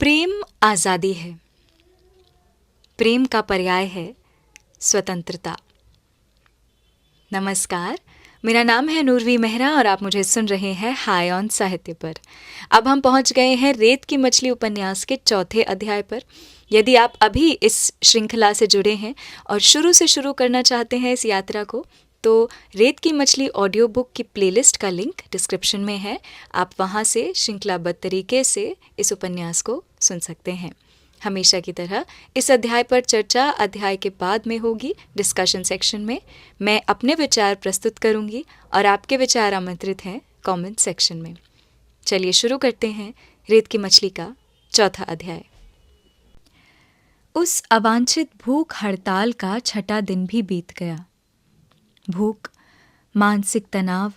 प्रेम आज़ादी है। प्रेम का पर्याय है स्वतंत्रता। नमस्कार, मेरा नाम है नूरवी मेहरा और आप मुझे सुन रहे हैं हाय ऑन साहित्य पर। अब हम पहुंच गए हैं रेत की मछली उपन्यास के चौथे अध्याय पर। यदि आप अभी इस श्रृंखला से जुड़े हैं और शुरू से शुरू करना चाहते हैं इस यात्रा को, तो रेत की मछली ऑडियो बुक की प्लेलिस्ट का लिंक डिस्क्रिप्शन में है। आप वहां से श्रृंखलाबद्ध तरीके से इस उपन्यास को सुन सकते हैं। हमेशा की तरह इस अध्याय पर चर्चा अध्याय के बाद में होगी, डिस्कशन सेक्शन में। मैं अपने विचार प्रस्तुत करूंगी और आपके विचार आमंत्रित हैं कमेंट सेक्शन में। चलिए शुरू करते हैं रेत की मछली का चौथा अध्याय। उस अवांछित भूख हड़ताल का छठा दिन भी बीत गया। भूख, मानसिक तनाव,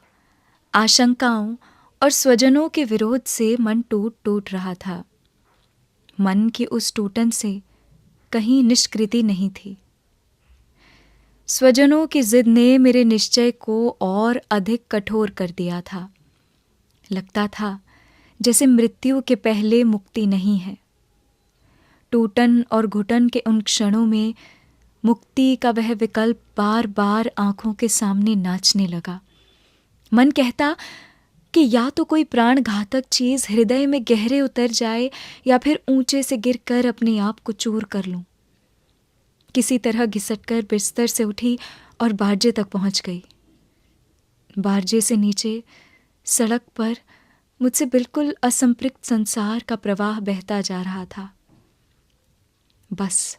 आशंकाओं और स्वजनों के विरोध से मन टूट टूट रहा था। मन की उस टूटन से कहीं निष्कृति नहीं थी। स्वजनों की जिद ने मेरे निश्चय को और अधिक कठोर कर दिया था। लगता था जैसे मृत्यु के पहले मुक्ति नहीं है। टूटन और घुटन के उन क्षणों में मुक्ति का वह विकल्प बार बार आंखों के सामने नाचने लगा। मन कहता कि या तो कोई प्राण घातक चीज हृदय में गहरे उतर जाए या फिर ऊंचे से गिरकर अपने आप को चूर कर लूं। किसी तरह घिसटकर बिस्तर से उठी और बारजे तक पहुंच गई। बारजे से नीचे सड़क पर मुझसे बिल्कुल असंपृक्त संसार का प्रवाह बहता जा रहा था। बस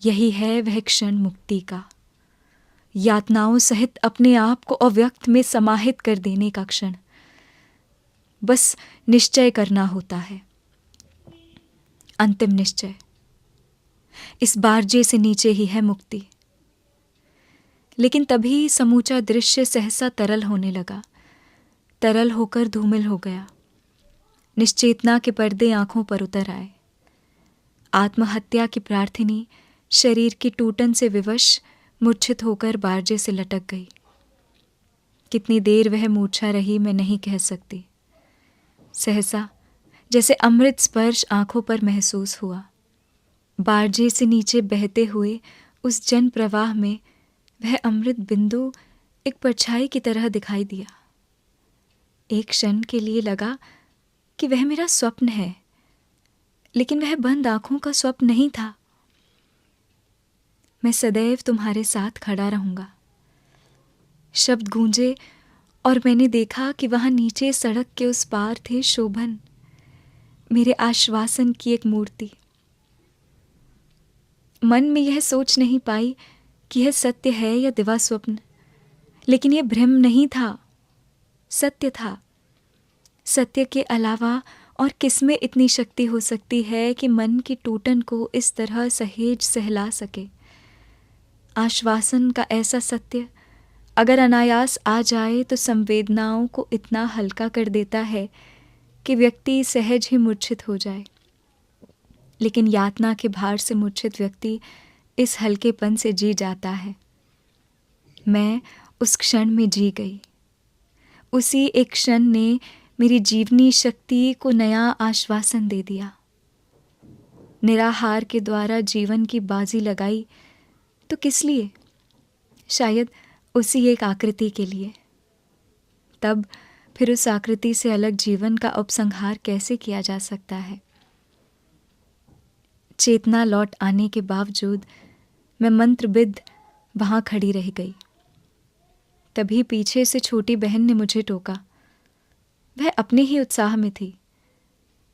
यही है वह क्षण मुक्ति का, यातनाओं सहित अपने आप को अव्यक्त में समाहित कर देने का क्षण। बस निश्चय करना होता है, अंतिम निश्चय। इस बारजे से नीचे ही है मुक्ति। लेकिन तभी समूचा दृश्य सहसा तरल होने लगा, तरल होकर धूमिल हो गया। निश्चेतना के पर्दे आंखों पर उतर आए। आत्महत्या की प्रार्थिनी शरीर की टूटन से विवश मूर्छित होकर बारजे से लटक गई। कितनी देर वह मूर्छा रही मैं नहीं कह सकती। सहसा जैसे अमृत स्पर्श आंखों पर महसूस हुआ। बारजे से नीचे बहते हुए उस जन प्रवाह में वह अमृत बिंदु एक परछाई की तरह दिखाई दिया। एक क्षण के लिए लगा कि वह मेरा स्वप्न है, लेकिन वह बंद आंखों का स्वप्न नहीं था। मैं सदैव तुम्हारे साथ खड़ा रहूंगा। शब्द गूंजे और मैंने देखा कि वहां नीचे सड़क के उस पार थे शोभन, मेरे आश्वासन की एक मूर्ति। मन में यह सोच नहीं पाई कि यह सत्य है या दिवा स्वप्न, लेकिन यह भ्रम नहीं था, सत्य था। सत्य के अलावा और किसमें इतनी शक्ति हो सकती है कि मन की टूटन को इस तरह सहेज सहला सके। आश्वासन का ऐसा सत्य अगर अनायास आ जाए तो संवेदनाओं को इतना हल्का कर देता है कि व्यक्ति सहज ही मूर्छित हो जाए। लेकिन यातना के भार से मूर्छित व्यक्ति इस हल्केपन से जी जाता है। मैं उस क्षण में जी गई। उसी एक क्षण ने मेरी जीवनी शक्ति को नया आश्वासन दे दिया। निराहार के द्वारा जीवन की बाजी लगाई तो किस लिए? शायद उसी एक आकृति के लिए। तब फिर उस आकृति से अलग जीवन का उपसंहार कैसे किया जा सकता है? चेतना लौट आने के बावजूद मैं मंत्रबिद्ध वहां खड़ी रह गई। तभी पीछे से छोटी बहन ने मुझे टोका। वह अपने ही उत्साह में थी।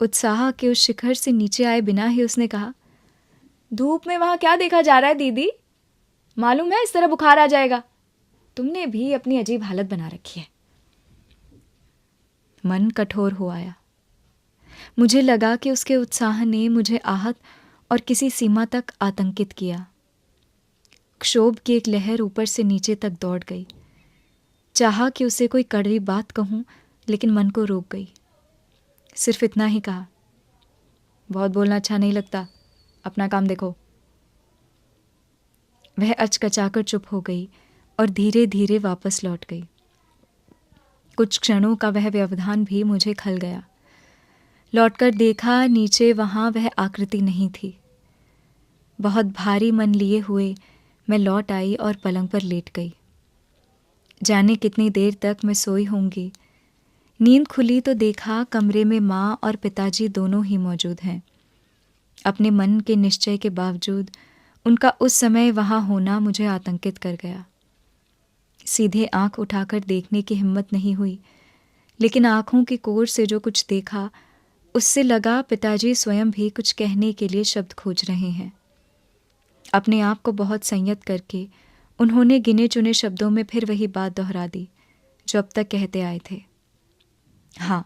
उत्साह के उस शिखर से नीचे आए बिना ही उसने कहा, धूप में वहां क्या देखा जा रहा है दीदी? मालूम है इस तरह बुखार आ जाएगा। तुमने भी अपनी अजीब हालत बना रखी है। मन कठोर हो आया। मुझे लगा कि उसके उत्साह ने मुझे आहत और किसी सीमा तक आतंकित किया। क्षोभ की एक लहर ऊपर से नीचे तक दौड़ गई। चाहा कि उसे कोई कड़वी बात कहूं, लेकिन मन को रोक गई। सिर्फ इतना ही कहा, बहुत बोलना अच्छा नहीं लगता, अपना काम देखो। वह अचकचाकर चुप हो गई और धीरे धीरे वापस लौट गई। कुछ क्षणों का वह व्यवधान भी मुझे खल गया। लौटकर देखा नीचे वहाँ वह आकृति नहीं थी। बहुत भारी मन लिए हुए मैं लौट आई और पलंग पर लेट गई। जाने कितनी देर तक मैं सोई होंगी। नींद खुली तो देखा कमरे में माँ और पिताजी दोनों ही मौजूद हैं। अपने मन के निश्चय के बावजूद उनका उस समय वहाँ होना मुझे आतंकित कर गया। सीधे आंख उठाकर देखने की हिम्मत नहीं हुई, लेकिन आंखों की कोर से जो कुछ देखा उससे लगा पिताजी स्वयं भी कुछ कहने के लिए शब्द खोज रहे हैं। अपने आप को बहुत संयत करके उन्होंने गिने चुने शब्दों में फिर वही बात दोहरा दी जो अब तक कहते आए थे। हाँ,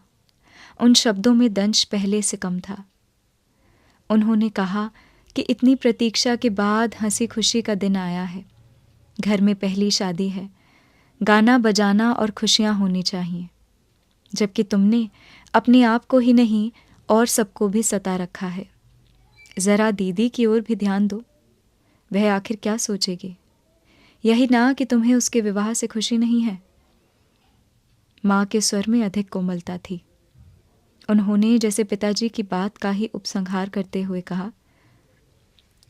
उन शब्दों में दंश पहले से कम था। उन्होंने कहा कि इतनी प्रतीक्षा के बाद हंसी खुशी का दिन आया है। घर में पहली शादी है, गाना बजाना और खुशियाँ होनी चाहिए, जबकि तुमने अपने आप को ही नहीं और सबको भी सता रखा है। ज़रा दीदी की ओर भी ध्यान दो, वह आखिर क्या सोचेगी? यही ना कि तुम्हें उसके विवाह से खुशी नहीं है। माँ के स्वर में अधिक कोमलता थी। उन्होंने जैसे पिताजी की बात का ही उपसंहार करते हुए कहा,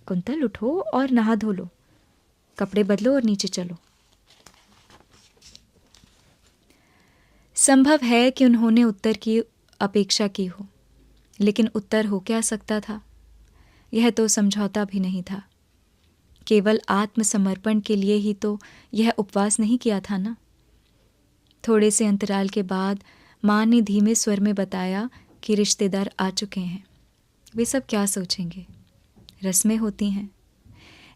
कुंतल उठो और नहा धो लो, कपड़े बदलो और नीचे चलो। संभव है कि उन्होंने उत्तर की अपेक्षा की हो, लेकिन उत्तर हो क्या सकता था? यह तो समझौता भी नहीं था। केवल आत्मसमर्पण के लिए ही तो यह उपवास नहीं किया था ना। थोड़े से अंतराल के बाद माँ ने धीमे स्वर में बताया कि रिश्तेदार आ चुके हैं। वे सब क्या सोचेंगे? रस्में होती हैं।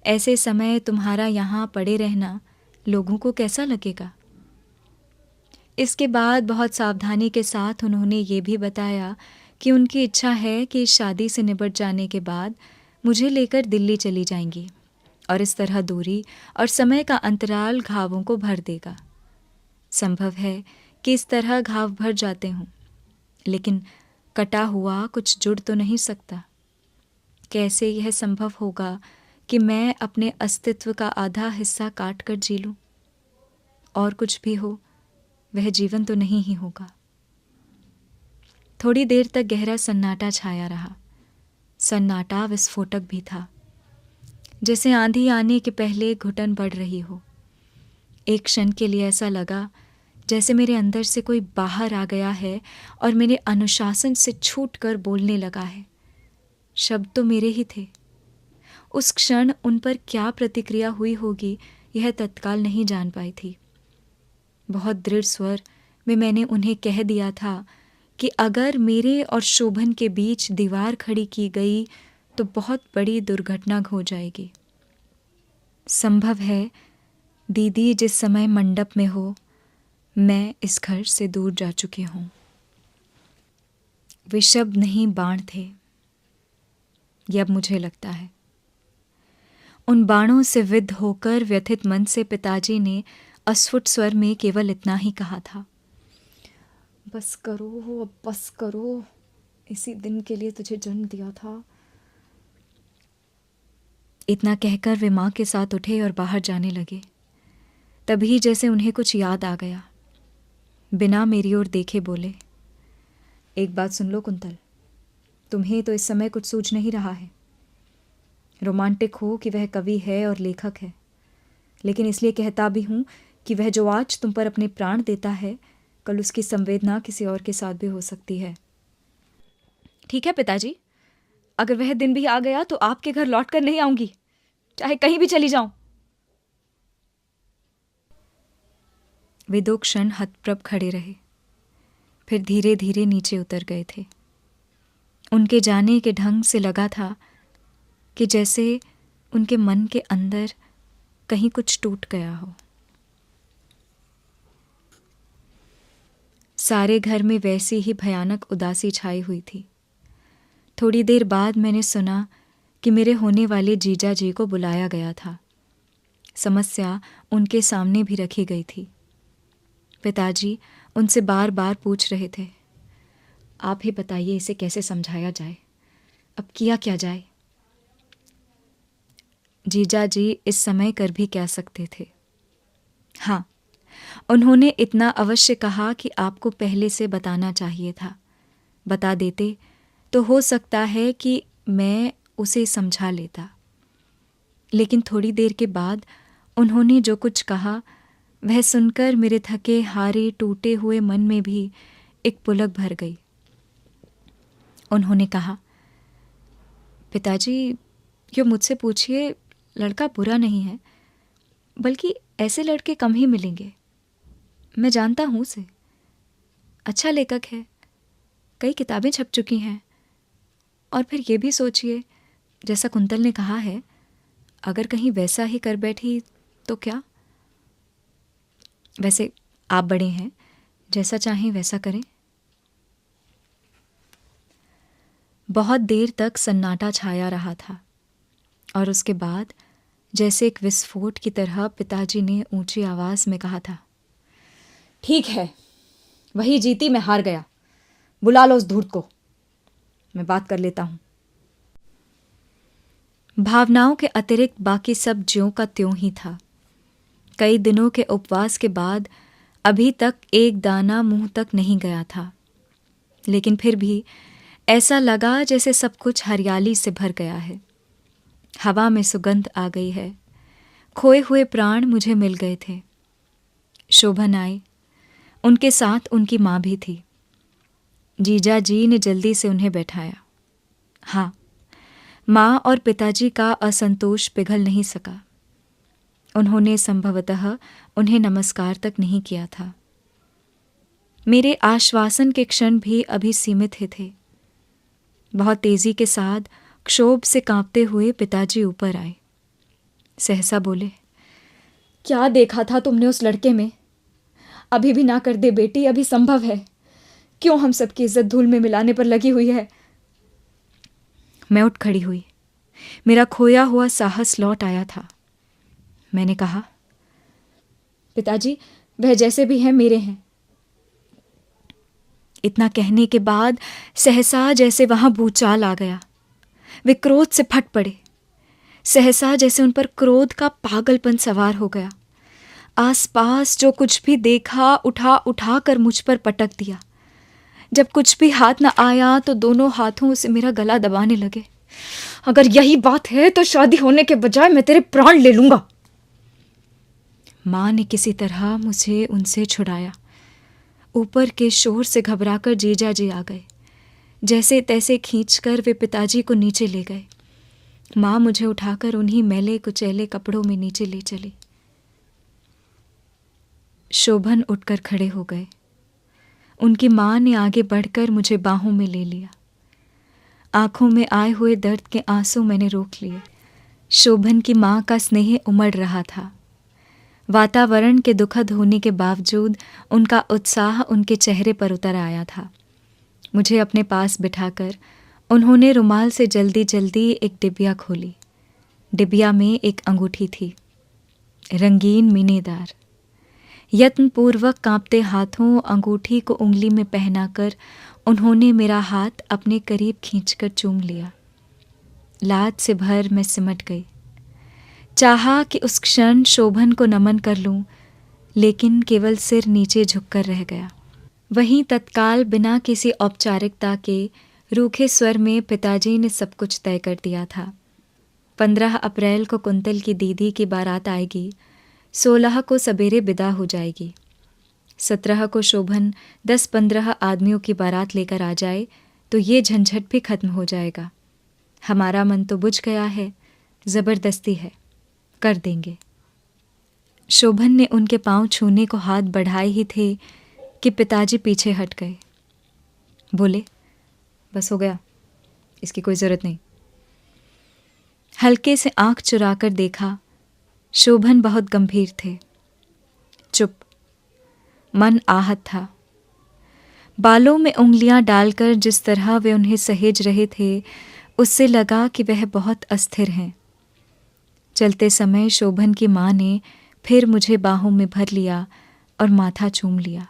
ऐसे समय तुम्हारा यहाँ पड़े रहना लोगों को कैसा लगेगा? इसके बाद बहुत सावधानी के साथ उन्होंने ये भी बताया कि उनकी इच्छा है कि इस शादी से निपट जाने के बाद मुझे लेकर दिल्ली चली जाएंगी और इस तरह दूरी और समय का अंतराल घावों को भर देगा। संभव है कि इस तरह घाव भर जाते हों, लेकिन कटा हुआ कुछ जुड़ तो नहीं सकता। कैसे यह संभव होगा कि मैं अपने अस्तित्व का आधा हिस्सा काट कर जी लूं? और कुछ भी हो, वह जीवन तो नहीं ही होगा। थोड़ी देर तक गहरा सन्नाटा छाया रहा। सन्नाटा विस्फोटक भी था, जैसे आंधी आने के पहले घुटन बढ़ रही हो। एक क्षण के लिए ऐसा लगा जैसे मेरे अंदर से कोई बाहर आ गया है और मेरे अनुशासन से छूटकर बोलने लगा है। शब्द तो मेरे ही थे। उस क्षण उन पर क्या प्रतिक्रिया हुई होगी यह तत्काल नहीं जान पाई थी। बहुत दृढ़ स्वर में मैंने उन्हें कह दिया था कि अगर मेरे और शोभन के बीच दीवार खड़ी की गई तो बहुत बड़ी दुर्घटना हो जाएगी। संभव है दीदी जिस समय मंडप में हो, मैं इस घर से दूर जा चुकी हूँ। वे शब्द नहीं बाण थे, ये अब मुझे लगता है। उन बाणों से विद्ध होकर व्यथित मन से पिताजी ने अस्फुट स्वर में केवल इतना ही कहा था, बस करो, अब बस करो, इसी दिन के लिए तुझे जन्म दिया था। इतना कहकर वे माँ के साथ उठे और बाहर जाने लगे। तभी जैसे उन्हें कुछ याद आ गया, बिना मेरी ओर देखे बोले, एक बात सुन लो कुंतल, तुम्हें तो इस समय कुछ सूझ नहीं रहा है। रोमांटिक हो कि वह कवि है और लेखक है, लेकिन इसलिए कहता भी हूँ कि वह जो आज तुम पर अपने प्राण देता है, कल उसकी संवेदना किसी और के साथ भी हो सकती है। ठीक है पिताजी, अगर वह दिन भी आ गया तो आपके घर लौट कर नहीं आऊंगी, चाहे कहीं भी चली जाऊं। वे 2 क्षण हतप्रभ खड़े रहे, फिर धीरे धीरे नीचे उतर गए थे। उनके जाने के ढंग से लगा था कि जैसे उनके मन के अंदर कहीं कुछ टूट गया हो। सारे घर में वैसी ही भयानक उदासी छाई हुई थी। थोड़ी देर बाद मैंने सुना कि मेरे होने वाले जीजा जी को बुलाया गया था। समस्या उनके सामने भी रखी गई थी। पिताजी उनसे बार बार पूछ रहे थे, आप ही बताइए इसे कैसे समझाया जाए, अब किया क्या जाए। जीजा जी इस समय कर भी कह सकते थे। हाँ, उन्होंने इतना अवश्य कहा कि आपको पहले से बताना चाहिए था, बता देते तो हो सकता है कि मैं उसे समझा लेता। लेकिन थोड़ी देर के बाद उन्होंने जो कुछ कहा वह सुनकर मेरे थके हारे टूटे हुए मन में भी एक पुलक भर गई। उन्होंने कहा, पिताजी, यो मुझसे पूछिए, लड़का बुरा नहीं है, बल्कि ऐसे लड़के कम ही मिलेंगे। मैं जानता हूँ उसे, अच्छा लेखक है, कई किताबें छप चुकी हैं। और फिर ये भी सोचिए, जैसा कुंतल ने कहा है, अगर कहीं वैसा ही कर बैठी तो क्या। वैसे आप बड़े हैं, जैसा चाहें वैसा करें। बहुत देर तक सन्नाटा छाया रहा था और उसके बाद जैसे एक विस्फोट की तरह पिताजी ने ऊंची आवाज में कहा था, ठीक है, वही जीती, मैं हार गया। बुला लो उस धूर्त को, मैं बात कर लेता हूं। भावनाओं के अतिरिक्त बाकी सब ज्यों का त्यों ही था। कई दिनों के उपवास के बाद अभी तक एक दाना मुंह तक नहीं गया था, लेकिन फिर भी ऐसा लगा जैसे सब कुछ हरियाली से भर गया है। हवा में सुगंध आ गई है। खोए हुए प्राण मुझे मिल गए थे। शोभन आए, उनके साथ उनकी माँ भी थी। जीजा जी ने जल्दी से उन्हें बैठाया। हाँ, माँ और पिताजी का असंतोष पिघल नहीं सका। उन्होंने संभवतः उन्हें नमस्कार तक नहीं किया था। मेरे आश्वासन के क्षण भी अभी सीमित ही थे। बहुत तेजी के साथ क्षोभ से कांपते हुए पिताजी ऊपर आए। सहसा बोले, क्या देखा था तुमने उस लड़के में? अभी भी ना कर दे बेटी, अभी संभव है। क्यों हम सबकी इज्जत धूल में मिलाने पर लगी हुई है? मैं उठ खड़ी हुई। मेरा खोया हुआ साहस लौट आया था। मैंने कहा, पिताजी, वह जैसे भी हैं मेरे हैं। इतना कहने के बाद सहसा जैसे वहां भूचाल आ गया। वे क्रोध से फट पड़े। सहसा जैसे उन पर क्रोध का पागलपन सवार हो गया। आसपास जो कुछ भी देखा उठा उठा कर मुझ पर पटक दिया। जब कुछ भी हाथ न आया तो दोनों हाथों से मेरा गला दबाने लगे। अगर यही बात है तो शादी होने के बजाय मैं तेरे प्राण ले लूंगा। माँ ने किसी तरह मुझे उनसे छुड़ाया। ऊपर के शोर से घबराकर जीजा जी आ गए। जैसे तैसे खींचकर वे पिताजी को नीचे ले गए। माँ मुझे उठाकर उन्हीं मैले कुचैले कपड़ों में नीचे ले चली। शोभन उठकर खड़े हो गए। उनकी माँ ने आगे बढ़कर मुझे बाहों में ले लिया। आंखों में आए हुए दर्द के आंसू मैंने रोक लिए। शोभन की माँ का स्नेह उमड़ रहा था। वातावरण के दुखद होने के बावजूद उनका उत्साह उनके चेहरे पर उतर आया था। मुझे अपने पास बिठाकर उन्होंने रुमाल से जल्दी जल्दी एक डिबिया खोली। डिबिया में एक अंगूठी थी, रंगीन मीनेदार। यत्नपूर्वक कांपते हाथों अंगूठी को उंगली में पहनाकर उन्होंने मेरा हाथ अपने करीब खींचकर चूम लिया। लाज से भर मैं सिमट गई। चाहा कि उस क्षण शोभन को नमन कर लूं, लेकिन केवल सिर नीचे झुककर रह गया। वहीं तत्काल बिना किसी औपचारिकता के रूखे स्वर में पिताजी ने सब कुछ तय कर दिया था। 15 अप्रैल को कुंतल की दीदी की बारात आएगी, 16 को सवेरे विदा हो जाएगी, 17 को शोभन 10-15 आदमियों की बारात लेकर आ जाए तो ये झंझट भी खत्म हो जाएगा। हमारा मन तो बुझ गया है, जबरदस्ती है, कर देंगे। शोभन ने उनके पांव छूने को हाथ बढ़ाए ही थे कि पिताजी पीछे हट गए। बोले, बस हो गया, इसकी कोई जरूरत नहीं। हल्के से आंख चुराकर देखा, शोभन बहुत गंभीर थे। चुप, मन आहत था। बालों में उंगलियां डालकर जिस तरह वे उन्हें सहेज रहे थे, उससे लगा कि वह बहुत अस्थिर हैं। चलते समय शोभन की माँ ने फिर मुझे बाहों में भर लिया और माथा चूम लिया।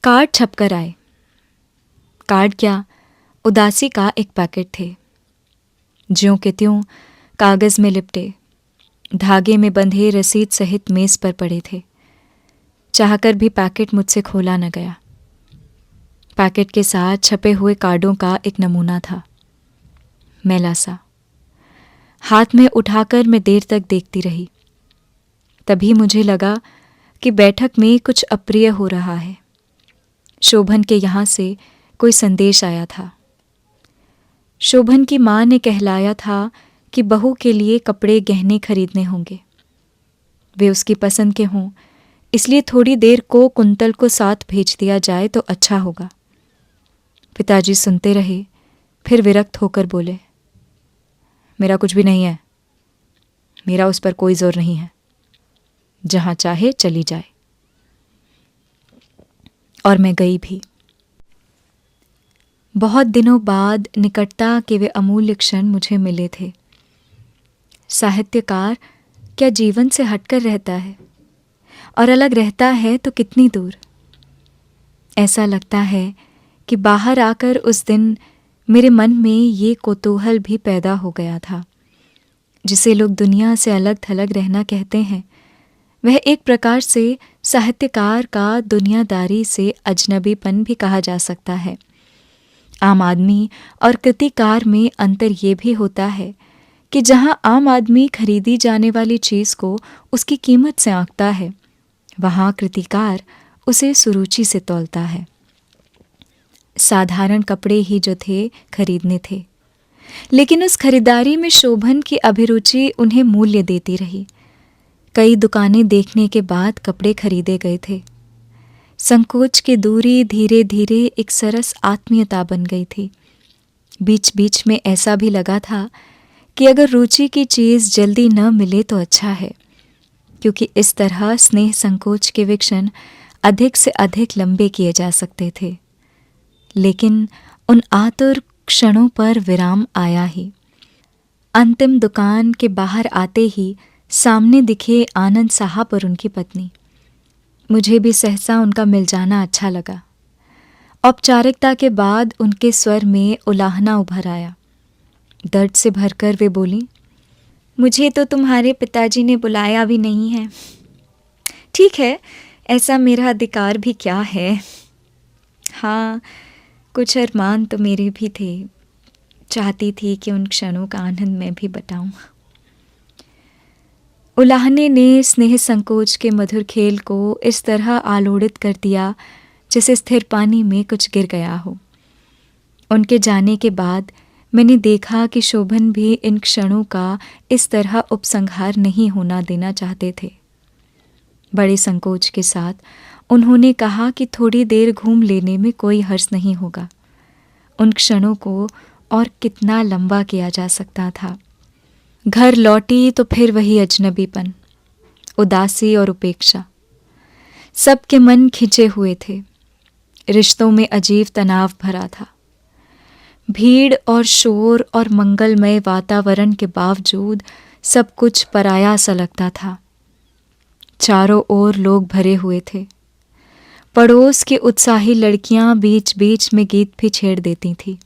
कार्ड छपकर आए। कार्ड क्या, उदासी का एक पैकेट थे, ज्यों के त्यों कागज में लिपटे, धागे में बंधे रसीद सहित मेज पर पड़े थे। चाहकर भी पैकेट मुझसे खोला न गया। पैकेट के साथ छपे हुए कार्डों का एक नमूना था, मैला सा। हाथ में उठाकर मैं देर तक देखती रही। तभी मुझे लगा कि बैठक में कुछ अप्रिय हो रहा है। शोभन के यहाँ से कोई संदेश आया था। शोभन की माँ ने कहलाया था कि बहू के लिए कपड़े गहने खरीदने होंगे। वे उसकी पसंद के हों, इसलिए थोड़ी देर को कुंतल को साथ भेज दिया जाए तो अच्छा होगा। पिताजी सुनते रहे, फिर विरक्त होकर बोले, मेरा कुछ भी नहीं है, मेरा उस पर कोई जोर नहीं है, जहां चाहे चली जाए। और मैं गई भी। बहुत दिनों बाद निकटता के वे अमूल्य क्षण मुझे मिले थे। साहित्यकार क्या जीवन से हटकर रहता है, और अलग रहता है तो कितनी दूर। ऐसा लगता है कि बाहर आकर उस दिन मेरे मन में ये कौतूहल भी पैदा हो गया था। जिसे लोग दुनिया से अलग थलग रहना कहते हैं, वह एक प्रकार से साहित्यकार का दुनियादारी से अजनबीपन भी कहा जा सकता है। आम आदमी और कृतिकार में अंतर ये भी होता है कि जहाँ आम आदमी खरीदी जाने वाली चीज़ को उसकी कीमत से आंकता है, वहाँ कृतिकार उसे सुरुचि से तौलता है। साधारण कपड़े ही जो थे खरीदने थे, लेकिन उस खरीदारी में शोभन की अभिरुचि उन्हें मूल्य देती रही। कई दुकानें देखने के बाद कपड़े खरीदे गए थे। संकोच की दूरी धीरे धीरे एक सरस आत्मीयता बन गई थी। बीच बीच में ऐसा भी लगा था कि अगर रुचि की चीज़ जल्दी न मिले तो अच्छा है, क्योंकि इस तरह स्नेह संकोच के क्षण अधिक से अधिक लंबे किए जा सकते थे। लेकिन उन आतुर क्षणों पर विराम आया ही। अंतिम दुकान के बाहर आते ही सामने दिखे आनंद साहब और उनकी पत्नी। मुझे भी सहसा उनका मिल जाना अच्छा लगा। औपचारिकता के बाद उनके स्वर में उलाहना उभर आया। दर्द से भरकर वे बोली, मुझे तो तुम्हारे पिताजी ने बुलाया भी नहीं है। ठीक है, ऐसा मेरा अधिकार भी क्या है। हाँ, कुछ अरमान तो मेरे भी थे। चाहती थी कि उन क्षणों का आनंद मैं भी बटाऊं। उलाहने ने स्नेह संकोच के मधुर खेल को इस तरह आलोड़ित कर दिया जैसे स्थिर पानी में कुछ गिर गया हो। उनके जाने के बाद मैंने देखा कि शोभन भी इन क्षणों का इस तरह उपसंहार नहीं होना देना चाहते थे। बड़े संकोच के साथ उन्होंने कहा कि थोड़ी देर घूम लेने में कोई हर्ष नहीं होगा। उन क्षणों को और कितना लंबा किया जा सकता था। घर लौटी तो फिर वही अजनबीपन, उदासी और उपेक्षा। सबके मन खिंचे हुए थे। रिश्तों में अजीब तनाव भरा था। भीड़ और शोर और मंगलमय वातावरण के बावजूद सब कुछ पराया सा लगता था। चारों ओर लोग भरे हुए थे। पड़ोस की उत्साही लड़कियां बीच बीच में गीत भी छेड़ देती थीं।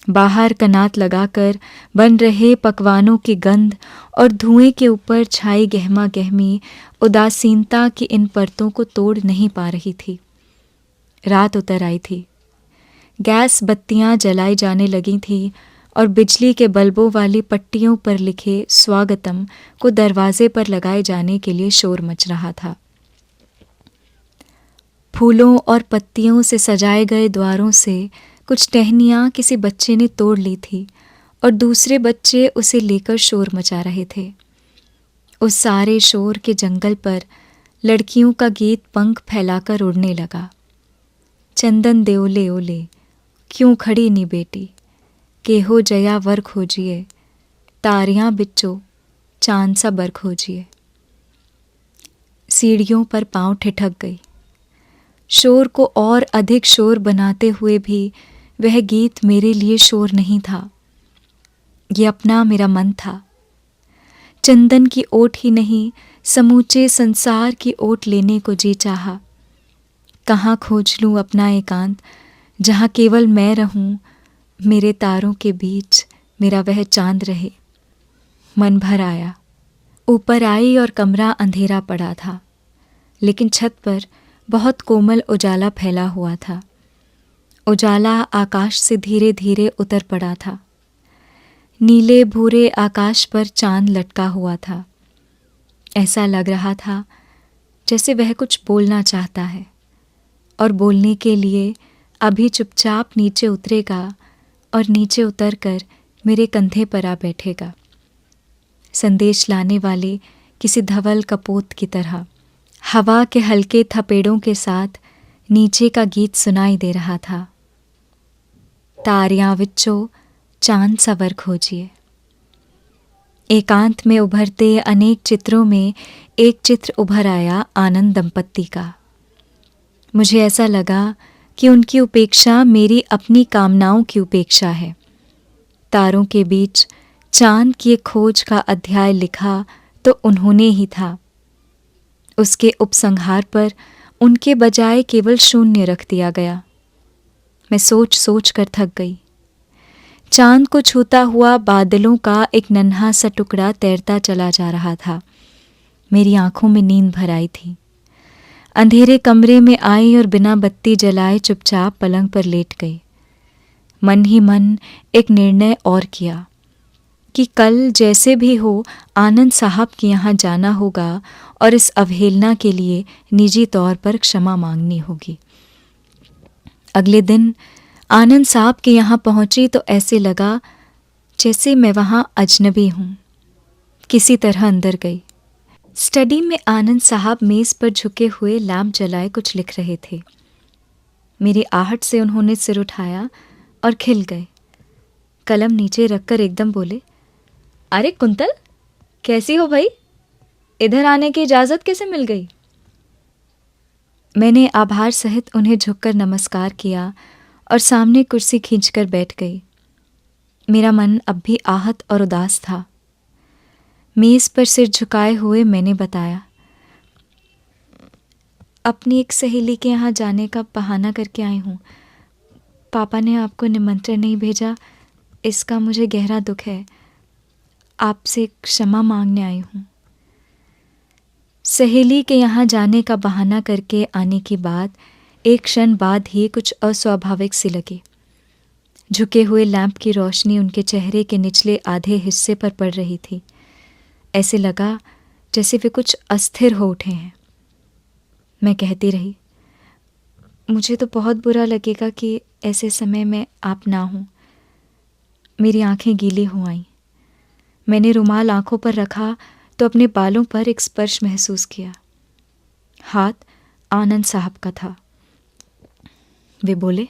बाहर कनात लगाकर बन रहे पकवानों की गंध और धुएं के ऊपर छाई गहमा गहमी उदासीनता की इन परतों को तोड़ नहीं पा रही थी। रात उतर आई थी। गैस बत्तियां जलाई जाने लगी थीं और बिजली के बल्बों वाली पट्टियों पर लिखे स्वागतम को दरवाजे पर लगाए जाने के लिए शोर मच रहा था। फूलों और पत्तियों से सजाए गए द्वारों से कुछ टहनियाँ किसी बच्चे ने तोड़ ली थी और दूसरे बच्चे उसे लेकर शोर मचा रहे थे। उस सारे शोर के जंगल पर लड़कियों का गीत पंख फैलाकर उड़ने लगा। चंदन दे ओले ओले, क्यों खड़ी नी बेटी, केहो जया वर खोजिए, तारियां बिच्चो चांद सा बर खोजिए। सीढ़ियों पर पांव ठिठक गई। शोर को और अधिक शोर बनाते हुए भी वह गीत मेरे लिए शोर नहीं था। ये अपना मेरा मन था। चंदन की ओट ही नहीं, समूचे संसार की ओट लेने को जी चाहा। कहाँ खोज लूँ अपना एकांत, जहाँ केवल मैं रहूँ, मेरे तारों के बीच मेरा वह चांद रहे। मन भर आया। ऊपर आई और कमरा अंधेरा पड़ा था, लेकिन छत पर बहुत कोमल उजाला फैला हुआ था। उजाला आकाश से धीरे धीरे उतर पड़ा था। नीले भूरे आकाश पर चांद लटका हुआ था। ऐसा लग रहा था जैसे वह कुछ बोलना चाहता है और बोलने के लिए अभी चुपचाप नीचे उतरेगा और नीचे उतरकर मेरे कंधे पर आ बैठेगा, संदेश लाने वाले किसी धवल कपोत की तरह। हवा के हल्के थपेड़ों के साथ नीचे का गीत सुनाई दे रहा था। तारियां विचो चांद सवर खोजिए। एकांत में उभरते अनेक चित्रों में एक चित्र उभर आया आनंद दंपत्ति का। मुझे ऐसा लगा कि उनकी उपेक्षा मेरी अपनी कामनाओं की उपेक्षा है। तारों के बीच चांद की एक खोज का अध्याय लिखा तो उन्होंने ही था। उसके उपसंहार पर उनके बजाय केवल शून्य रख दिया गया। मैं सोच सोच कर थक गई। चांद को छूता हुआ बादलों का एक नन्हा सा टुकड़ा तैरता चला जा रहा था। मेरी आंखों में नींद भर आई थी। अंधेरे कमरे में आई और बिना बत्ती जलाए चुपचाप पलंग पर लेट गई। मन ही मन एक निर्णय और किया कि कल जैसे भी हो आनंद साहब के यहाँ जाना होगा और इस अवहेलना के लिए निजी तौर पर क्षमा मांगनी होगी। अगले दिन आनंद साहब के यहाँ पहुंची तो ऐसे लगा जैसे मैं वहाँ अजनबी हूँ। किसी तरह अंदर गई। स्टडी में आनंद साहब मेज़ पर झुके हुए लैंप जलाए कुछ लिख रहे थे। मेरी आहट से उन्होंने सिर उठाया और खिल गए। कलम नीचे रखकर एकदम बोले, अरे कुंतल, कैसी हो भाई? इधर आने की इजाज़त कैसे मिल गई? मैंने आभार सहित उन्हें झुककर नमस्कार किया और सामने कुर्सी खींचकर बैठ गई। मेरा मन अब भी आहत और उदास था। मेज़ पर सिर झुकाए हुए मैंने बताया, अपनी एक सहेली के यहाँ जाने का बहाना करके आई हूँ। पापा ने आपको निमंत्रण नहीं भेजा, इसका मुझे गहरा दुख है। आपसे क्षमा मांगने आई हूँ। सहेली के यहाँ जाने का बहाना करके आने की बात एक क्षण बाद ही कुछ अस्वाभाविक सी लगी। झुके हुए लैंप की रोशनी उनके चेहरे के निचले आधे हिस्से पर पड़ रही थी। ऐसे लगा जैसे वे कुछ अस्थिर हो उठे हैं। मैं कहती रही, मुझे तो बहुत बुरा लगेगा कि ऐसे समय में आप ना हों। मेरी आंखें गीली हो आईं। मैंने रुमाल आंखों पर रखा तो अपने बालों पर एक स्पर्श महसूस किया। हाथ आनंद साहब का था। वे बोले,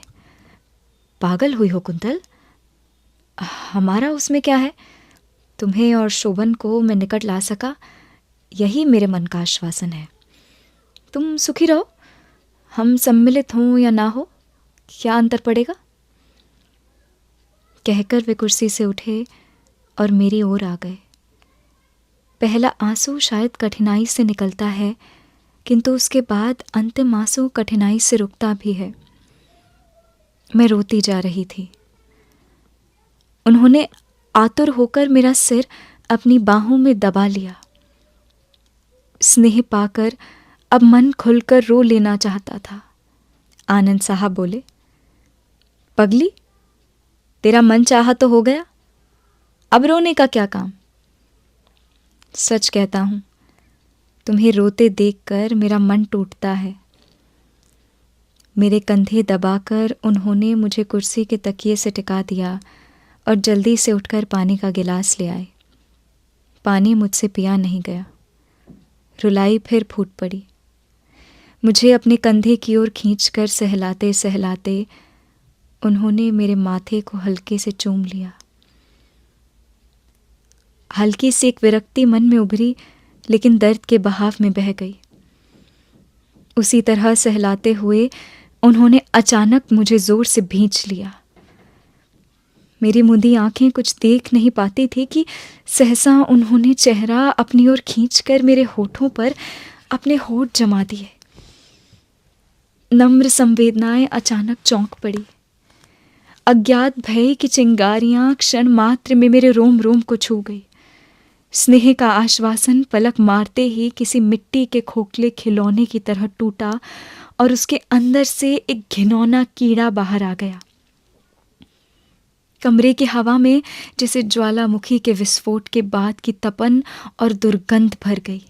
पागल हुई हो कुंतल? हमारा उसमें क्या है? तुम्हें और शोभन को मैं निकट ला सका, यही मेरे मन का आश्वासन है। तुम सुखी रहो। हम सम्मिलित हों या ना हो, क्या अंतर पड़ेगा? कहकर वे कुर्सी से उठे और मेरी ओर आ गए। पहला आंसू शायद कठिनाई से निकलता है, किंतु उसके बाद अंतिम आंसू कठिनाई से रुकता भी है। मैं रोती जा रही थी। उन्होंने आतुर होकर मेरा सिर अपनी बाहों में दबा लिया। स्नेह पाकर अब मन खुलकर रो लेना चाहता था। आनंद साहब बोले, पगली, तेरा मन चाहा तो हो गया, अब रोने का क्या काम? सच कहता हूं, तुम्हें रोते देखकर मेरा मन टूटता है। मेरे कंधे दबाकर उन्होंने मुझे कुर्सी के तकिए से टिका दिया और जल्दी से उठकर पानी का गिलास ले आए। पानी मुझसे पिया नहीं गया। रुलाई फिर फूट पड़ी। मुझे अपने कंधे की ओर खींचकर सहलाते सहलाते उन्होंने मेरे माथे को हल्के से चूम लिया। हल्की सी एक विरक्ति मन में उभरी, लेकिन दर्द के बहाव में बह गई। उसी तरह सहलाते हुए उन्होंने अचानक मुझे जोर से भींच लिया। मेरी मुंदी आंखें कुछ देख नहीं पाती थी कि सहसा उन्होंने चेहरा अपनी ओर खींचकर मेरे होठों पर अपने होठ जमा दिए। नम्र संवेदनाएं अचानक चौंक पड़ी। अज्ञात भय की चिंगारियां क्षण मात्र में मेरे रोम रोम को छू गई। स्नेह का आश्वासन पलक मारते ही किसी मिट्टी के खोखले खिलौने की तरह टूटा और उसके अंदर से एक घिनौना कीड़ा बाहर आ गया। कमरे की हवा में जैसे ज्वालामुखी के विस्फोट के बाद की तपन और दुर्गंध भर गई।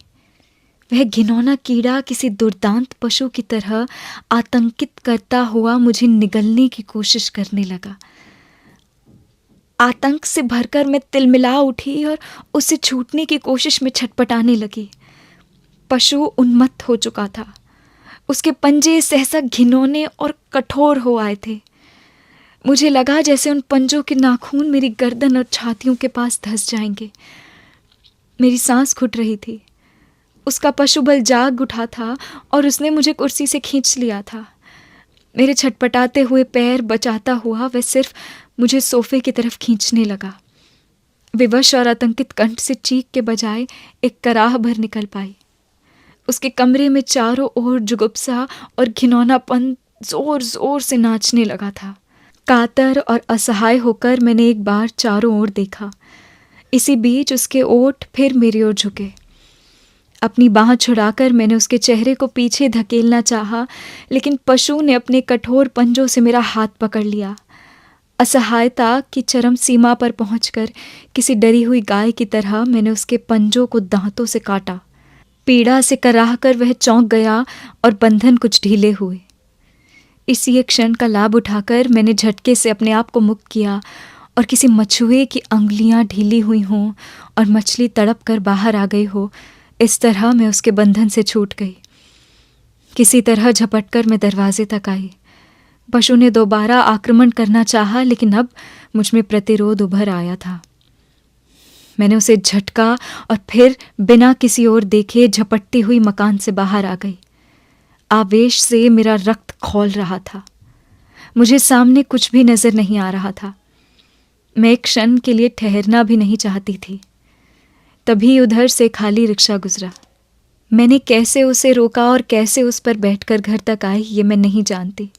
वह घिनौना कीड़ा किसी दुर्दांत पशु की तरह आतंकित करता हुआ मुझे निगलने की कोशिश करने लगा। आतंक से भरकर मैं तिलमिला उठी और उससे छूटने की कोशिश में छटपटाने लगी। पशु उन्मत्त हो चुका था। उसके पंजे सहसा घिनौने और कठोर हो आए थे। मुझे लगा जैसे उन पंजों के नाखून मेरी गर्दन और छातियों के पास धंस जाएंगे। मेरी सांस घुट रही थी। उसका पशुबल जाग उठा था और उसने मुझे कुर्सी से खींच लिया था। मेरे छटपटाते हुए पैर बचाता हुआ वह सिर्फ मुझे सोफे की तरफ खींचने लगा। विवश और आतंकित कंठ से चीख के बजाय एक कराह भर निकल पाई। उसके कमरे में चारों ओर जुगुप्सा और घिनौनापन जोर जोर से नाचने लगा था। कातर और असहाय होकर मैंने एक बार चारों ओर देखा। इसी बीच उसके ओठ फिर मेरी ओर झुके। अपनी बाह छुड़ाकर मैंने उसके चेहरे को पीछे धकेलना चाहा, लेकिन पशु ने अपने कठोर पंजों से मेरा हाथ पकड़ लिया। असहायता की चरम सीमा पर पहुंचकर किसी डरी हुई गाय की तरह मैंने उसके पंजों को दांतों से काटा। पीड़ा से कराहकर वह चौंक गया और बंधन कुछ ढीले हुए। इसी एक क्षण का लाभ उठाकर मैंने झटके से अपने आप को मुक्त किया और किसी मछुए की अंगुलियां ढीली हुई हों और मछली तड़प कर बाहर आ गई हो, इस तरह मैं उसके बंधन से छूट गई। किसी तरह झपटकर मैं दरवाजे तक आई। पशु ने दोबारा आक्रमण करना चाहा, लेकिन अब मुझ में प्रतिरोध उभर आया था। मैंने उसे झटका और फिर बिना किसी ओर देखे झपटती हुई मकान से बाहर आ गई। आवेश से मेरा रक्त खौल रहा था। मुझे सामने कुछ भी नजर नहीं आ रहा था। मैं एक क्षण के लिए ठहरना भी नहीं चाहती थी। तभी उधर से खाली रिक्शा गुजरा। मैंने कैसे उसे रोका और कैसे उस पर बैठकर घर तक आई ये मैं नहीं जानती।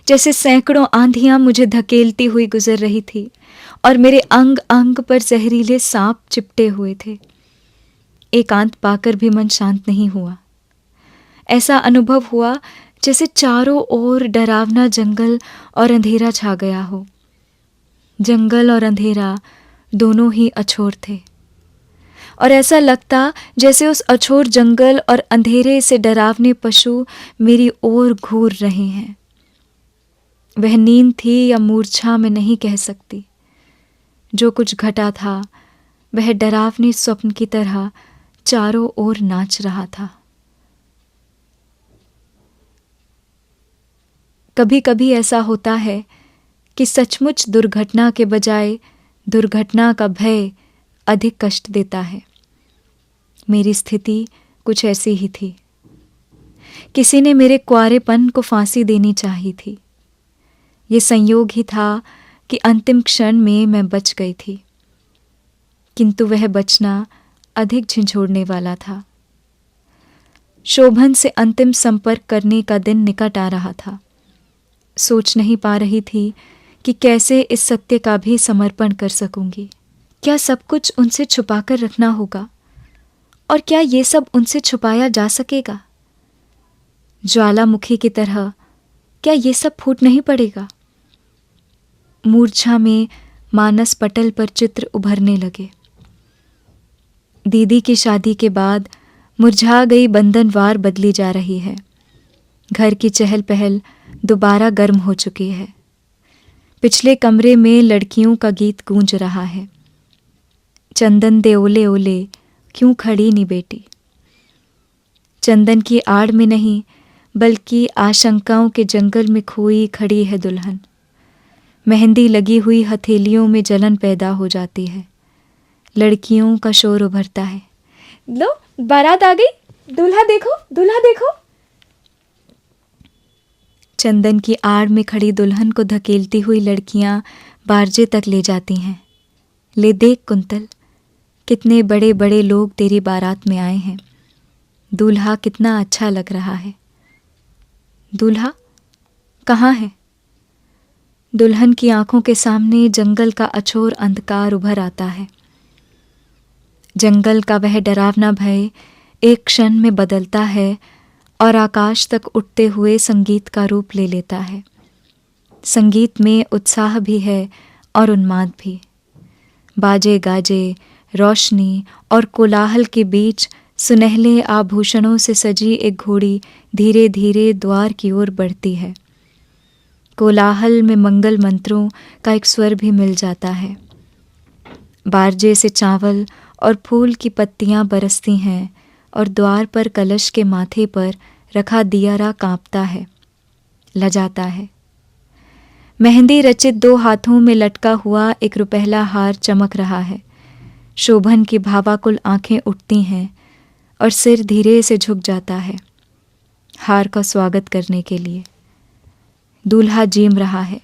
जैसे सैकड़ों आंधियां मुझे धकेलती हुई गुजर रही थी और मेरे अंग अंग पर जहरीले सांप चिपटे हुए थे। एकांत पाकर भी मन शांत नहीं हुआ। ऐसा अनुभव हुआ जैसे चारों ओर डरावना जंगल और अंधेरा छा गया हो। जंगल और अंधेरा दोनों ही अछोर थे और ऐसा लगता जैसे उस अछोर जंगल और अंधेरे से डरावने पशु मेरी ओर घूर रहे हैं। वह नींद थी या मूर्छा मैं नहीं कह सकती। जो कुछ घटा था वह डरावने स्वप्न की तरह चारों ओर नाच रहा था। कभी कभी ऐसा होता है कि सचमुच दुर्घटना के बजाय दुर्घटना का भय अधिक कष्ट देता है। मेरी स्थिति कुछ ऐसी ही थी। किसी ने मेरे कुंवारेपन को फांसी देनी चाहिए थी। ये संयोग ही था कि अंतिम क्षण में मैं बच गई थी, किंतु वह बचना अधिक झंझोड़ने वाला था। शोभन से अंतिम संपर्क करने का दिन निकट आ रहा था। सोच नहीं पा रही थी कि कैसे इस सत्य का भी समर्पण कर सकूंगी। क्या सब कुछ उनसे छुपाकर रखना होगा? और क्या ये सब उनसे छुपाया जा सकेगा? ज्वालामुखी की तरह क्या ये सब फूट नहीं पड़ेगा? मूर्छा में मानस पटल पर चित्र उभरने लगे। दीदी की शादी के बाद मुरझा गई बंधनवार बदली जा रही है। घर की चहल पहल दोबारा गर्म हो चुकी है। पिछले कमरे में लड़कियों का गीत गूंज रहा है। चंदन दे ओले ओले क्यों खड़ी नी बेटी। चंदन की आड़ में नहीं बल्कि आशंकाओं के जंगल में खोई खड़ी है दुल्हन। मेहंदी लगी हुई हथेलियों में जलन पैदा हो जाती है। लड़कियों का शोर उभरता है। लो बारात आ गई, दूल्हा देखो, दूल्हा देखो। चंदन की आड़ में खड़ी दुल्हन को धकेलती हुई लड़कियां बारजे तक ले जाती हैं। ले देख कुंतल, कितने बड़े बड़े लोग तेरी बारात में आए हैं। दूल्हा कितना अच्छा लग रहा है। दूल्हा कहाँ है? दुल्हन की आंखों के सामने जंगल का अछोर अंधकार उभर आता है। जंगल का वह डरावना भय एक क्षण में बदलता है और आकाश तक उठते हुए संगीत का रूप ले लेता है। संगीत में उत्साह भी है और उन्माद भी। बाजे गाजे, रोशनी और कोलाहल के बीच सुनहले आभूषणों से सजी एक घोड़ी धीरे धीरे द्वार की ओर बढ़ती है। कोलाहल में मंगल मंत्रों का एक स्वर भी मिल जाता है। बारजे से चावल और फूल की पत्तियां बरसती हैं और द्वार पर कलश के माथे पर रखा दियारा कांपता है, लजाता है। मेहंदी रचित 2 हाथों में लटका हुआ एक रुपहला हार चमक रहा है। शोभन की भावाकुल आंखें उठती हैं और सिर धीरे से झुक जाता है हार का स्वागत करने के लिए। दूल्हा जीम रहा है।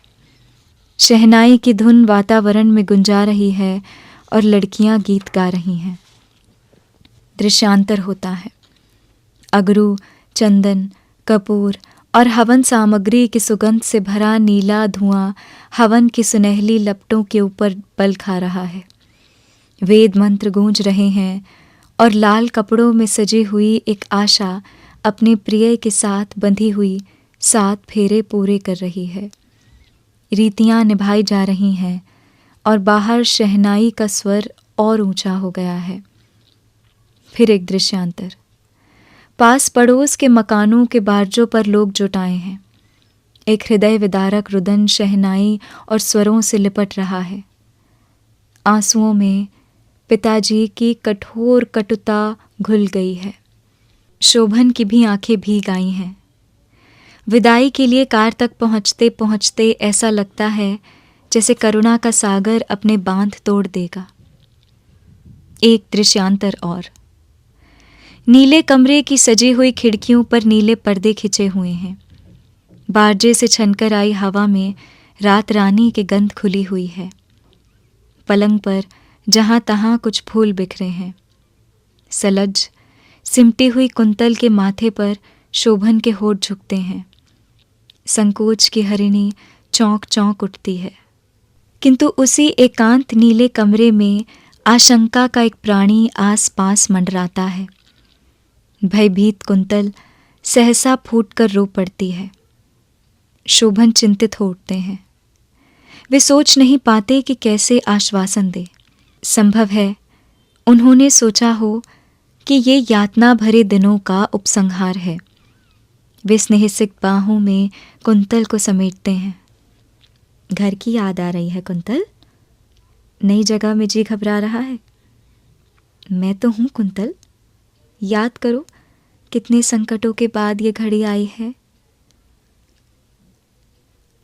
शहनाई की धुन वातावरण में गुंजा रही है और लड़कियां गीत गा रही हैं। दृश्यांतर होता है। अगरू, चंदन, कपूर और हवन सामग्री की सुगंध से भरा नीला धुआं हवन की सुनहली लपटों के ऊपर पल खा रहा है। वेद मंत्र गूंज रहे हैं और लाल कपड़ों में सजी हुई एक आशा अपने प्रिय के साथ बंधी हुई 7 फेरे पूरे कर रही है। रीतियां निभाई जा रही हैं और बाहर शहनाई का स्वर और ऊंचा हो गया है। फिर एक दृश्यांतर। पास पड़ोस के मकानों के बारजों पर लोग जुटाए हैं। एक हृदय विदारक रुदन शहनाई और स्वरों से लिपट रहा है। आंसुओं में पिताजी की कठोर कटुता घुल गई है। शोभन की भी आंखें भीग आई हैं। विदाई के लिए कार तक पहुंचते पहुंचते ऐसा लगता है जैसे करुणा का सागर अपने बांध तोड़ देगा। एक दृश्यांतर और। नीले कमरे की सजी हुई खिड़कियों पर नीले पर्दे खिंचे हुए हैं। बारजे से छनकर आई हवा में रात रानी की गंध खुली हुई है। पलंग पर जहां तहां कुछ फूल बिखरे हैं। सलज सिमटी हुई कुंतल के माथे पर शोभन के होठ झुकते हैं। संकोच की हरिणी चौंक चौंक उठती है। किंतु उसी एकांत नीले कमरे में आशंका का एक प्राणी आस पास मंडराता है। भयभीत कुंतल सहसा फूटकर रो पड़ती है। शोभन चिंतित हो उठते हैं। वे सोच नहीं पाते कि कैसे आश्वासन दे। संभव है उन्होंने सोचा हो कि ये यातना भरे दिनों का उपसंहार है। वे स्नेहसिक्त बाहों में कुंतल को समेटते हैं। घर की याद आ रही है कुंतल? नई जगह में जी घबरा रहा है? मैं तो हूं कुंतल। याद करो कितने संकटों के बाद ये घड़ी आई है।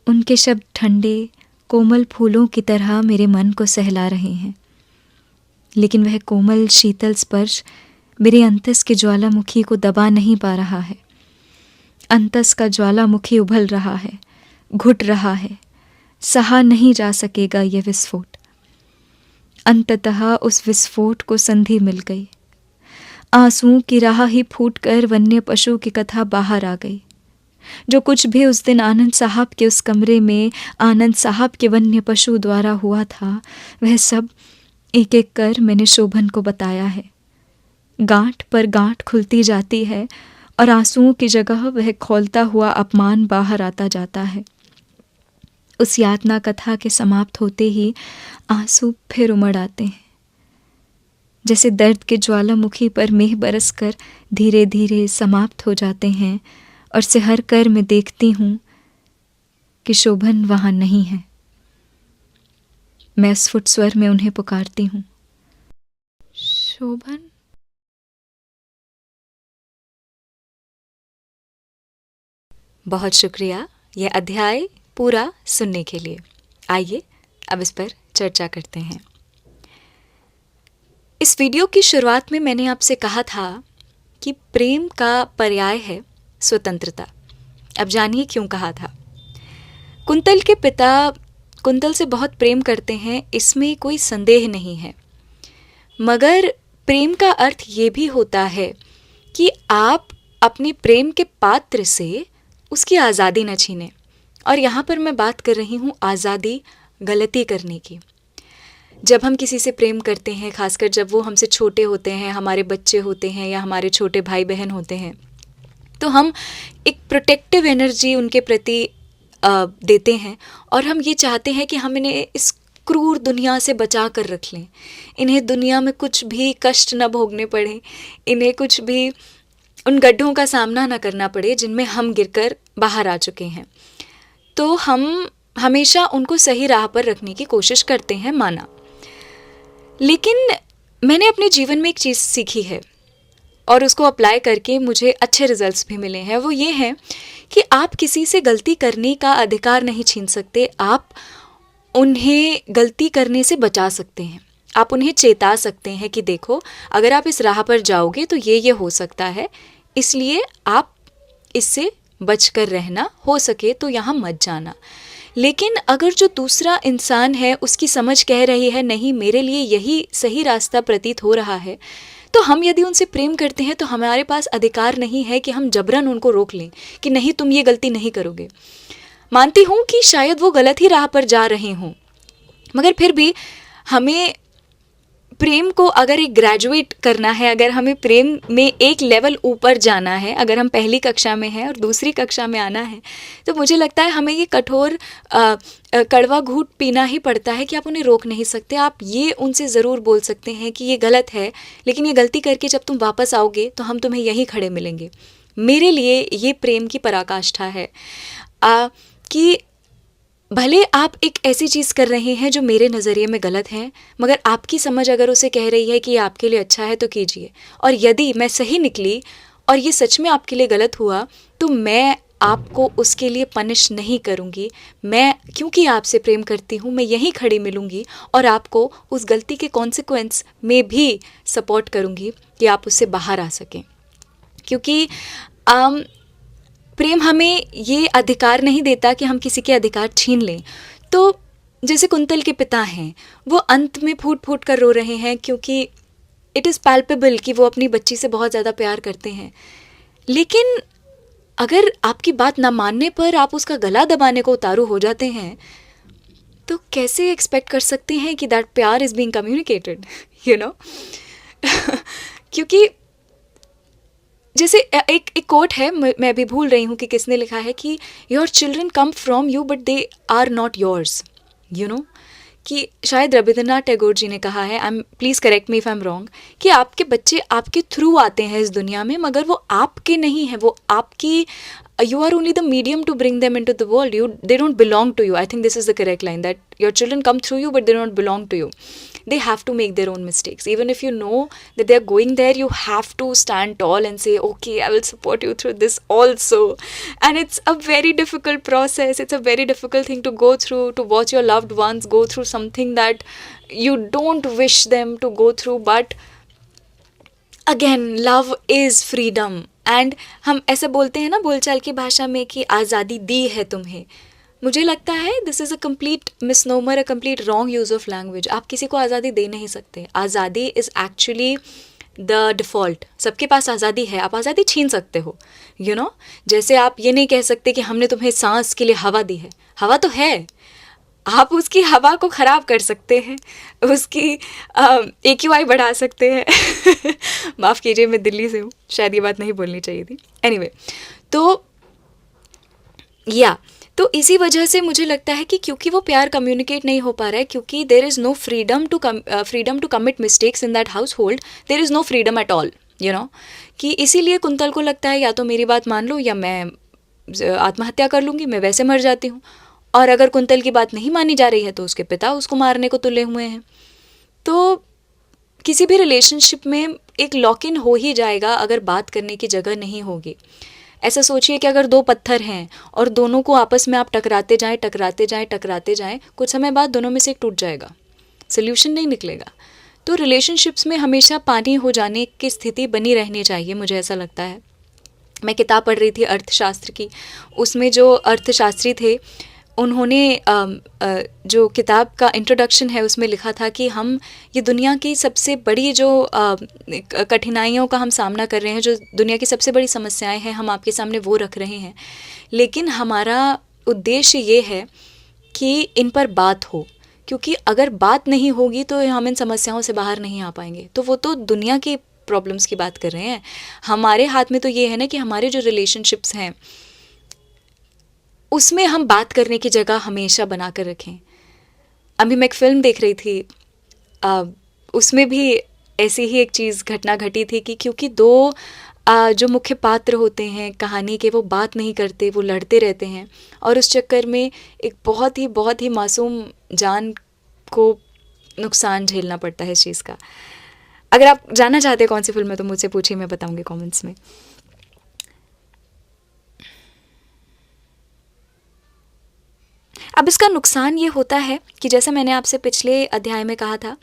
उनके शब्द ठंडे कोमल फूलों की तरह मेरे मन को सहला रहे हैं, लेकिन वह कोमल शीतल स्पर्श मेरे अंतस के ज्वालामुखी को दबा नहीं पा रहा है। अंतस का ज्वालामुखी उभल रहा है, घुट रहा है। सहा नहीं जा सकेगा यह विस्फोट। अंततः उस विस्फोट को संधि मिल गई। आंसुओं की राह ही फूटकर वन्य पशु की कथा बाहर आ गई। जो कुछ भी उस दिन आनंद साहब के उस कमरे में आनंद साहब के वन्य पशु द्वारा हुआ था, वह सब एक एक कर मैंने शोभन को बताया है। गांठ पर गांठ खुलती जाती है और आंसुओं की जगह वह खौलता हुआ अपमान बाहर आता जाता है। उस यातना कथा के समाप्त होते ही आंसू फिर उमड़ आते हैं, जैसे दर्द के ज्वालामुखी पर मेह बरसकर धीरे धीरे समाप्त हो जाते हैं। और सिहर कर मैं देखती हूँ कि शोभन वहां नहीं है। मैं स्फुट स्वर में उन्हें पुकारती हूँ, शोभन। बहुत शुक्रिया यह अध्याय पूरा सुनने के लिए। आइए अब इस पर चर्चा करते हैं। इस वीडियो की शुरुआत में मैंने आपसे कहा था कि प्रेम का पर्याय है स्वतंत्रता। अब जानिए क्यों कहा था। कुंतल के पिता कुंतल से बहुत प्रेम करते हैं, इसमें कोई संदेह नहीं है। मगर प्रेम का अर्थ ये भी होता है कि आप अपने प्रेम के पात्र से उसकी आज़ादी न छीनें। और यहाँ पर मैं बात कर रही हूँ आज़ादी गलती करने की। जब हम किसी से प्रेम करते हैं, खासकर जब वो हमसे छोटे होते हैं, हमारे बच्चे होते हैं या हमारे छोटे भाई बहन होते हैं, तो हम एक प्रोटेक्टिव एनर्जी उनके प्रति देते हैं, और हम ये चाहते हैं कि हम इन्हें इस क्रूर दुनिया से बचा कर रख लें, इन्हें दुनिया में कुछ भी कष्ट न भोगने पड़े, इन्हें कुछ भी उन गड्ढों का सामना न करना पड़े जिनमें हम गिरकर बाहर आ चुके हैं। तो हम हमेशा उनको सही राह पर रखने की कोशिश करते हैं, माना। लेकिन मैंने अपने जीवन में एक चीज़ सीखी है और उसको अप्लाई करके मुझे अच्छे रिजल्ट्स भी मिले हैं। वो ये है कि आप किसी से गलती करने का अधिकार नहीं छीन सकते, आप उन्हें गलती करने से बचा सकते हैं। आप उन्हें चेता सकते हैं कि देखो, अगर आप इस राह पर जाओगे तो ये हो सकता है, इसलिए आप इससे बच कर रहना, हो सके तो यहाँ मत जाना। लेकिन अगर जो दूसरा इंसान है उसकी समझ कह रही है नहीं, मेरे लिए यही सही रास्ता प्रतीत हो रहा है, तो हम यदि उनसे प्रेम करते हैं तो हमारे पास अधिकार नहीं है कि हम जबरन उनको रोक लें कि नहीं, तुम ये गलती नहीं करोगे। मानती हूँ कि शायद वो गलत ही राह पर जा रहे हों, मगर फिर भी हमें प्रेम को अगर एक ग्रेजुएट करना है, अगर हमें प्रेम में एक लेवल ऊपर जाना है, अगर हम पहली कक्षा में हैं और दूसरी कक्षा में आना है, तो मुझे लगता है हमें ये कठोर कड़वा घूंट पीना ही पड़ता है कि आप उन्हें रोक नहीं सकते। आप ये उनसे ज़रूर बोल सकते हैं कि ये गलत है, लेकिन ये गलती करके जब तुम वापस आओगे तो हम तुम्हें यहीं खड़े मिलेंगे। मेरे लिए ये प्रेम की पराकाष्ठा है कि भले आप एक ऐसी चीज़ कर रहे हैं जो मेरे नज़रिए में गलत है, मगर आपकी समझ अगर उसे कह रही है कि ये आपके लिए अच्छा है तो कीजिए। और यदि मैं सही निकली और ये सच में आपके लिए गलत हुआ, तो मैं आपको उसके लिए पनिश नहीं करूँगी। मैं क्योंकि आपसे प्रेम करती हूँ, मैं यहीं खड़ी मिलूँगी और आपको उस गलती के कॉन्सिक्वेंस में भी सपोर्ट करूँगी कि आप उससे बाहर आ सकें। क्योंकि प्रेम हमें ये अधिकार नहीं देता कि हम किसी के अधिकार छीन लें। तो जैसे कुंतल के पिता हैं, वो अंत में फूट फूट कर रो रहे हैं क्योंकि इट इज़ पैल्पेबल कि वो अपनी बच्ची से बहुत ज़्यादा प्यार करते हैं। लेकिन अगर आपकी बात ना मानने पर आप उसका गला दबाने को उतारू हो जाते हैं, तो कैसे एक्सपेक्ट कर सकते हैं कि दैट प्यार is being communicated, you know. क्योंकि जैसे एक कोट है, मैं अभी भूल रही हूँ कि किसने लिखा है कि your children come from you but they are not yours, you know. कि शायद रविंद्रनाथ टैगोर जी ने कहा है, please correct me if I am wrong, कि आपके बच्चे आपके थ्रू आते हैं इस दुनिया में, मगर वो आपके नहीं है, वो आपकी, you are only the medium to bring them into the world. They don't belong to you. I think this is the correct line, that your children come through you but they don't belong to you. They have to make their own mistakes. Even if you know that they're going there, you have to stand tall and say, okay, I will support you through this also. And it's a very difficult process. It's a very difficult thing to go through, to watch your loved ones go through something that you don't wish them to go through. But again, love is freedom. And हम ऐसे बोलते हैं ना बोलचाल की भाषा में कि आज़ादी दी है तुम्हें। मुझे लगता है this is a complete misnomer, a complete wrong use of language. आप किसी को आज़ादी दे नहीं सकते। आज़ादी इज़ एक्चुअली द डिफ़ॉल्ट। सबके पास आज़ादी है, आप आज़ादी छीन सकते हो, यू नो। जैसे आप ये नहीं कह सकते कि हमने तुम्हें सांस के लिए हवा दी है। हवा तो है, आप उसकी हवा को ख़राब कर सकते हैं, उसकी AQI बढ़ा सकते हैं। माफ़ कीजिए, मैं दिल्ली से हूँ, शायद ये बात नहीं बोलनी चाहिए थी। एनीवे, तो इसी वजह से मुझे लगता है कि क्योंकि वो प्यार कम्युनिकेट नहीं हो पा रहा है, क्योंकि there is no freedom to commit mistakes in that household, there is no freedom at all, you know. कि इसीलिए कुंतल को लगता है या तो मेरी बात मान लो या मैं आत्महत्या कर लूँगी, मैं वैसे मर जाती हूँ। और अगर कुंतल की बात नहीं मानी जा रही है तो उसके पिता उसको मारने को तुले हुए हैं। तो किसी भी रिलेशनशिप में एक लॉक इन हो ही जाएगा अगर बात करने की जगह नहीं होगी। ऐसा सोचिए कि अगर दो पत्थर हैं और दोनों को आपस में आप टकराते जाएं, कुछ समय बाद दोनों में से एक टूट जाएगा, सोल्यूशन नहीं निकलेगा। तो रिलेशनशिप्स में हमेशा पानी हो जाने की स्थिति बनी रहनी चाहिए, मुझे ऐसा लगता है। मैं किताब पढ़ रही थी अर्थशास्त्र की, उसमें जो अर्थशास्त्री थे उन्होंने जो किताब का इंट्रोडक्शन है उसमें लिखा था कि हम ये दुनिया की सबसे बड़ी जो कठिनाइयों का हम सामना कर रहे हैं, जो दुनिया की सबसे बड़ी समस्याएं हैं, हम आपके सामने वो रख रहे हैं, लेकिन हमारा उद्देश्य ये है कि इन पर बात हो, क्योंकि अगर बात नहीं होगी तो हम इन समस्याओं से बाहर नहीं आ पाएंगे। तो वो तो दुनिया की प्रॉब्लम्स की बात कर रहे हैं। हमारे हाथ में तो ये है ना कि हमारे जो रिलेशनशिप्स हैं उसमें हम बात करने की जगह हमेशा बना कर रखें। अभी मैं एक फ़िल्म देख रही थी, उसमें भी ऐसी ही एक चीज़ घटना घटी थी कि क्योंकि दो जो मुख्य पात्र होते हैं कहानी के, वो बात नहीं करते, वो लड़ते रहते हैं, और उस चक्कर में एक बहुत ही मासूम जान को नुकसान झेलना पड़ता है इस चीज़ का। अगर आप जानना चाहते हैं कौन सी फिल्म है तो मुझसे पूछिए, मैं बताऊंगी कमेंट्स में। अब इसका नुकसान ये होता है कि जैसा मैंने आपसे पिछले अध्याय में कहा था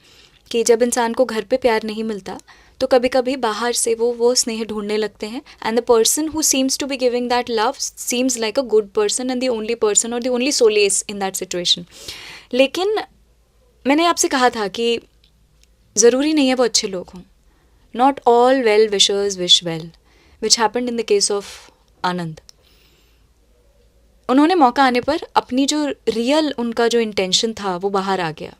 कि जब इंसान को घर पे प्यार नहीं मिलता तो कभी कभी बाहर से वो स्नेह ढूंढने लगते हैं, and the person who seems to be giving that love seems like a good person and the only person और the only solace in that situation. लेकिन मैंने आपसे कहा था कि ज़रूरी नहीं है वो अच्छे लोग हों। Not all well wishers wish well, which happened in the case of Anand. उन्होंने मौका आने पर अपनी जो रियल उनका जो इंटेंशन था वो बाहर आ गया,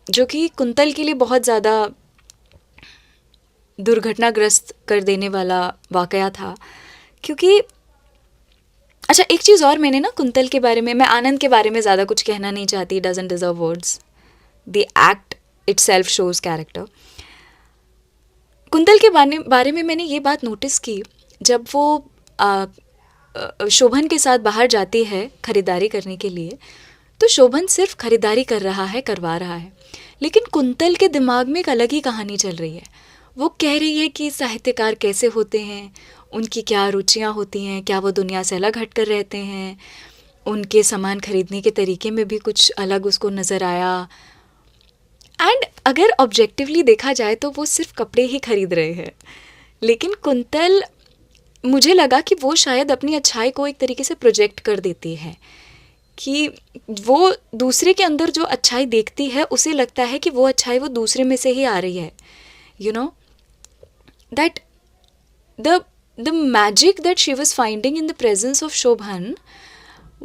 जो कि कुंतल के लिए बहुत ज़्यादा दुर्घटनाग्रस्त कर देने वाला वाकया था। क्योंकि अच्छा, एक चीज़ और मैंने ना कुंतल के बारे में, मैं आनंद के बारे में ज़्यादा कुछ कहना नहीं चाहती, doesn't deserve words, the act it self shows character. Quintal के बारे में मैंने ये बात नोटिस की, जब वो शोभन के साथ बाहर जाती है खरीदारी करने के लिए, तो शोभन सिर्फ खरीदारी करवा रहा है, लेकिन कुंतल के दिमाग में एक अलग ही कहानी चल रही है। वो कह रही है कि साहित्यकार कैसे होते हैं, उनकी क्या रुचियां होती हैं, क्या वो दुनिया से अलग हट कर रहते हैं, उनके सामान खरीदने के तरीके में भी कुछ अलग उसको नज़र आया। एंड अगर ऑब्जेक्टिवली देखा जाए तो वो सिर्फ कपड़े ही खरीद रहे हैं, लेकिन कुंतल, मुझे लगा कि वो शायद अपनी अच्छाई को एक तरीके से प्रोजेक्ट कर देती है, कि वो दूसरे के अंदर जो अच्छाई देखती है उसे लगता है कि वो अच्छाई वो दूसरे में से ही आ रही है। You know that the magic that she was finding in the presence of Shobhan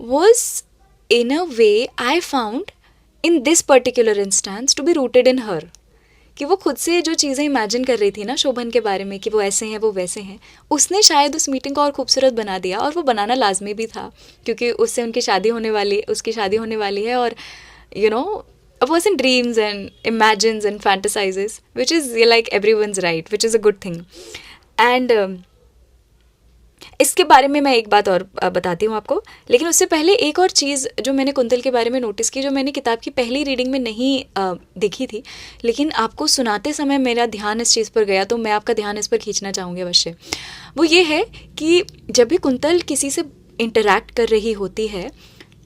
was in a way I found in this particular instance to be rooted in her. कि वो खुद से जो चीज़ें इमेजिन कर रही थी ना शोभन के बारे में कि वो ऐसे हैं वो वैसे हैं, उसने शायद उस मीटिंग को और खूबसूरत बना दिया, और वो बनाना लाजमी भी था क्योंकि उससे उसकी शादी होने वाली है, और you know a person dreams and imagines and fantasizes, which is like everyone's right, which is a good thing. And इसके बारे में मैं एक बात और बताती हूँ आपको, लेकिन उससे पहले एक और चीज़ जो मैंने कुंतल के बारे में नोटिस की, जो मैंने किताब की पहली रीडिंग में नहीं देखी थी, लेकिन आपको सुनाते समय मेरा ध्यान इस चीज़ पर गया, तो मैं आपका ध्यान इस पर खींचना चाहूँगी अवश्य। वो ये है कि जब भी कुंतल किसी से इंटरैक्ट कर रही होती है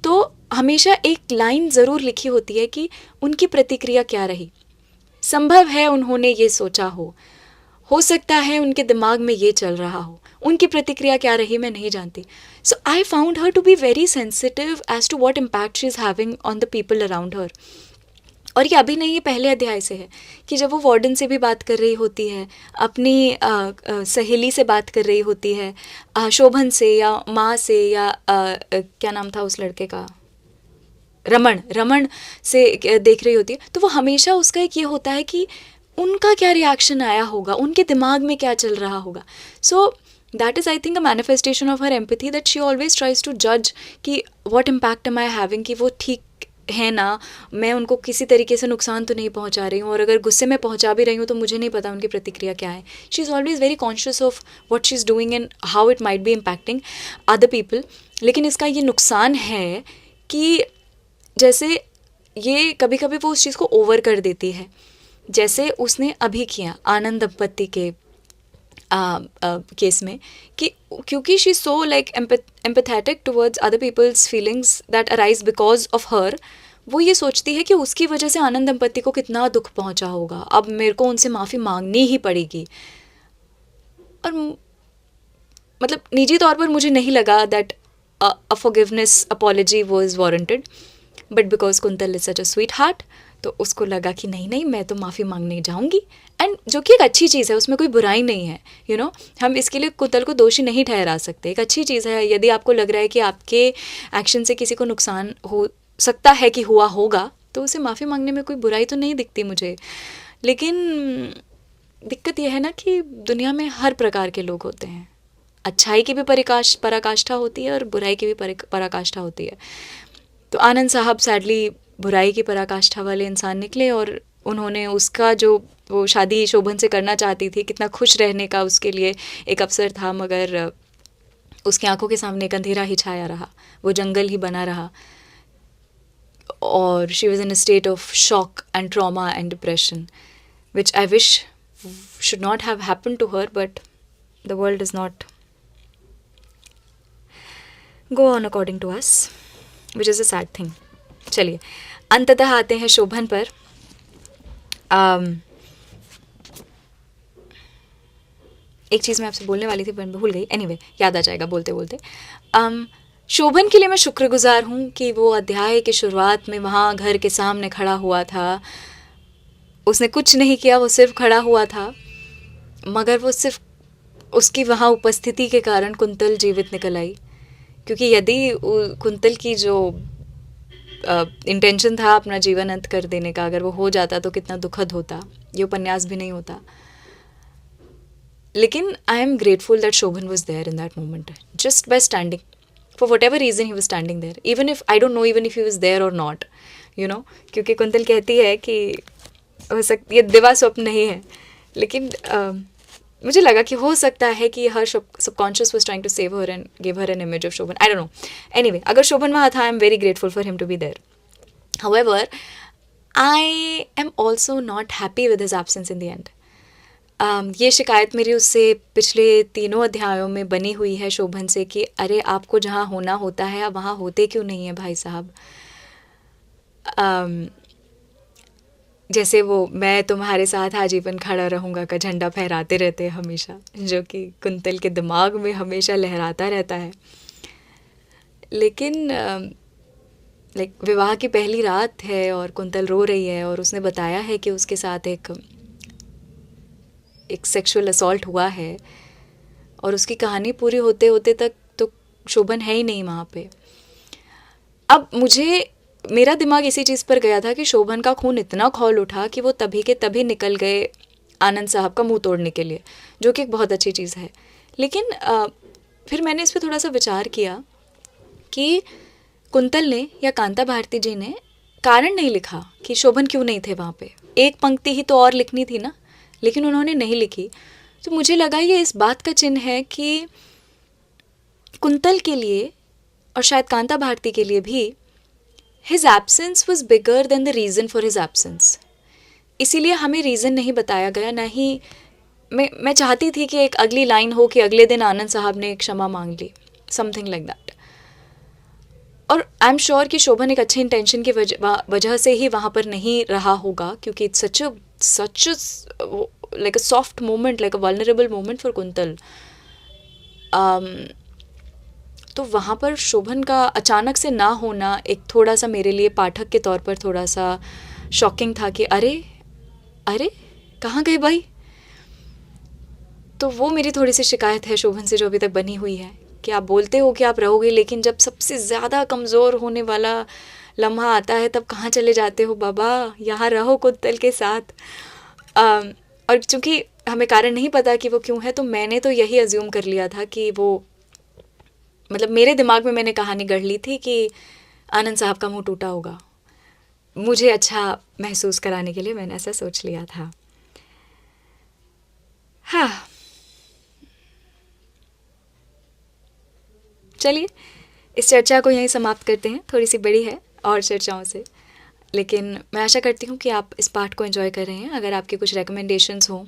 तो हमेशा एक लाइन ज़रूर लिखी होती है कि उनकी प्रतिक्रिया क्या रही। संभव है उन्होंने ये सोचा हो सकता है उनके दिमाग में ये चल रहा हो, उनकी प्रतिक्रिया क्या रही मैं नहीं जानती। So I found her to be very sensitive as to what impact she is having on the people around her. और ये अभी नहीं, ये पहले अध्याय से है कि जब वो वार्डन से भी बात कर रही होती है, अपनी सहेली से बात कर रही होती है, शोभन से या माँ से या क्या नाम था उस लड़के का, रमन से देख रही होती है, तो वो हमेशा उसका एक ये होता है कि उनका क्या रिएक्शन आया होगा, उनके दिमाग में क्या चल रहा होगा। So that is I think a manifestation of her empathy, that she always tries to जज कि what impact am I having, कि वो ठीक है ना, मैं उनको किसी तरीके से नुकसान तो नहीं पहुंचा रही हूँ, और अगर गुस्से में पहुंचा भी रही हूँ तो मुझे नहीं पता उनकी प्रतिक्रिया क्या है। She is always very conscious of what she is doing and how it might be impacting other people. लेकिन इसका ये नुकसान है कि जैसे ये कभी कभी वो उस चीज़ को ओवर कर देती है, जैसे उसने अभी किया आनंद दंपत्ति के केस में, कि क्योंकि she so like empathetic towards other people's feelings that arise because of her, वो ये सोचती है कि उसकी वजह से आनंद दंपत्ति को कितना दुख पहुंचा होगा, अब मेरे को उनसे माफ़ी मांगनी ही पड़ेगी। और मतलब निजी तौर पर मुझे नहीं लगा that a forgiveness apology was warranted, but because quintal is such a sweet heart, तो उसको लगा कि नहीं मैं तो माफ़ी मांगने जाऊंगी, एंड जो कि एक अच्छी चीज़ है, उसमें कोई बुराई नहीं है। यू नो हम इसके लिए कुंतल को दोषी नहीं ठहरा सकते, एक अच्छी चीज़ है। यदि आपको लग रहा है कि आपके एक्शन से किसी को नुकसान हो सकता है कि हुआ होगा, तो उसे माफ़ी मांगने में कोई बुराई तो नहीं दिखती मुझे। लेकिन दिक्कत यह है ना कि दुनिया में हर प्रकार के लोग होते हैं, अच्छाई की भी पराकाष्ठा होती है और बुराई की भी पराकाष्ठा होती है। तो आनंद साहब सैडली बुराई की पराकाष्ठा वाले इंसान निकले, और उन्होंने उसका जो वो शादी शोभन से करना चाहती थी, कितना खुश रहने का उसके लिए एक अवसर था, मगर उसकी आंखों के सामने एक अंधेरा ही छाया रहा, वो जंगल ही बना रहा, और she was in a state of shock and trauma and depression, which I wish should not have happen to her, but the world is not go on according to us, which is a sad thing. चलिए अंततः आते हैं शोभन पर। एक चीज़ मैं आपसे बोलने वाली थी पर मैं भूल गई, एनीवे याद आ जाएगा बोलते बोलते। शोभन के लिए मैं शुक्रगुजार हूँ कि वो अध्याय की शुरुआत में वहाँ घर के सामने खड़ा हुआ था, उसने कुछ नहीं किया, वो सिर्फ खड़ा हुआ था, मगर वो सिर्फ उसकी वहाँ उपस्थिति के कारण कुंतल जीवित निकल आई। क्योंकि यदि कुंतल की जो इंटेंशन था अपना जीवन अंत कर देने का, अगर वो हो जाता तो कितना दुखद होता, ये उपन्यास भी नहीं होता। लेकिन I am grateful that Shobhan was there in that moment, just by standing, for whatever reason he was standing there, even if I don't know even if he was there और नॉट, यू नो। क्योंकि कुंतल कहती है कि हो सकती ये दिवा स्वप्न नहीं है, लेकिन मुझे लगा कि हो सकता है कि her subconscious was trying to save her and give her an image of Shobhan, I don't know. Anyway अगर शोभन वहाँ था, I am very grateful for him to be there. However I am also not happy with his absence in the end. ये शिकायत मेरी उससे पिछले 3 अध्यायों में बनी हुई है शोभन से कि अरे आपको जहाँ होना होता है आप वहाँ होते क्यों नहीं है भाई साहब। जैसे वो मैं तुम्हारे साथ आजीवन खड़ा रहूँगा का झंडा फहराते रहते हैं हमेशा, जो कि कुंतल के दिमाग में हमेशा लहराता रहता है। लेकिन लाइक विवाह की पहली रात है और कुंतल रो रही है, और उसने बताया है कि उसके साथ एक सेक्सुअल असॉल्ट हुआ है, और उसकी कहानी पूरी होते होते तक तो शोभन है ही नहीं वहाँ पे। अब मेरा दिमाग इसी चीज़ पर गया था कि शोभन का खून इतना खौल उठा कि वो तभी के तभी निकल गए आनंद साहब का मुंह तोड़ने के लिए, जो कि एक बहुत अच्छी चीज़ है। लेकिन फिर मैंने इस पर थोड़ा सा विचार किया कि कुंतल ने या कांता भारती जी ने कारण नहीं लिखा कि शोभन क्यों नहीं थे वहाँ पे। एक पंक्ति ही तो और लिखनी थी ना, लेकिन उन्होंने नहीं लिखी। तो मुझे लगा ये इस बात का चिन्ह है कि कुंतल के लिए और शायद कांता भारती के लिए भी his absence was bigger than the reason for his absence। इसीलिए हमें रीज़न नहीं बताया गया, ना ही मैं चाहती थी कि एक अगली लाइन हो कि अगले दिन आनंद साहब ने क्षमा मांग ली, समथिंग लाइक दैट। और आई एम श्योर कि शोभन एक अच्छे इंटेंशन की वजह से ही वहाँ पर नहीं रहा होगा, क्योंकि it's such like a soft moment, like a vulnerable moment for quintal. तो वहाँ पर शोभन का अचानक से ना होना एक थोड़ा सा मेरे लिए पाठक के तौर पर थोड़ा सा शॉकिंग था कि अरे अरे कहाँ गए भाई। तो वो मेरी थोड़ी सी शिकायत है शोभन से जो अभी तक बनी हुई है, कि आप बोलते हो कि आप रहोगे, लेकिन जब सबसे ज़्यादा कमज़ोर होने वाला लम्हा आता है तब कहाँ चले जाते हो बाबा, यहाँ रहो कुंतल के साथ। और चूँकि हमें कारण नहीं पता कि वो क्यों है, तो मैंने तो यही अज्यूम कर लिया था कि वो, मतलब मेरे दिमाग में मैंने कहानी गढ़ ली थी कि आनंद साहब का मुंह टूटा होगा, मुझे अच्छा महसूस कराने के लिए मैंने ऐसा सोच लिया था। हाँ चलिए इस चर्चा को यहीं समाप्त करते हैं, थोड़ी सी बड़ी है और चर्चाओं से, लेकिन मैं आशा करती हूँ कि आप इस पाठ को एंजॉय कर रहे हैं। अगर आपके कुछ रिकमेंडेशंस हों,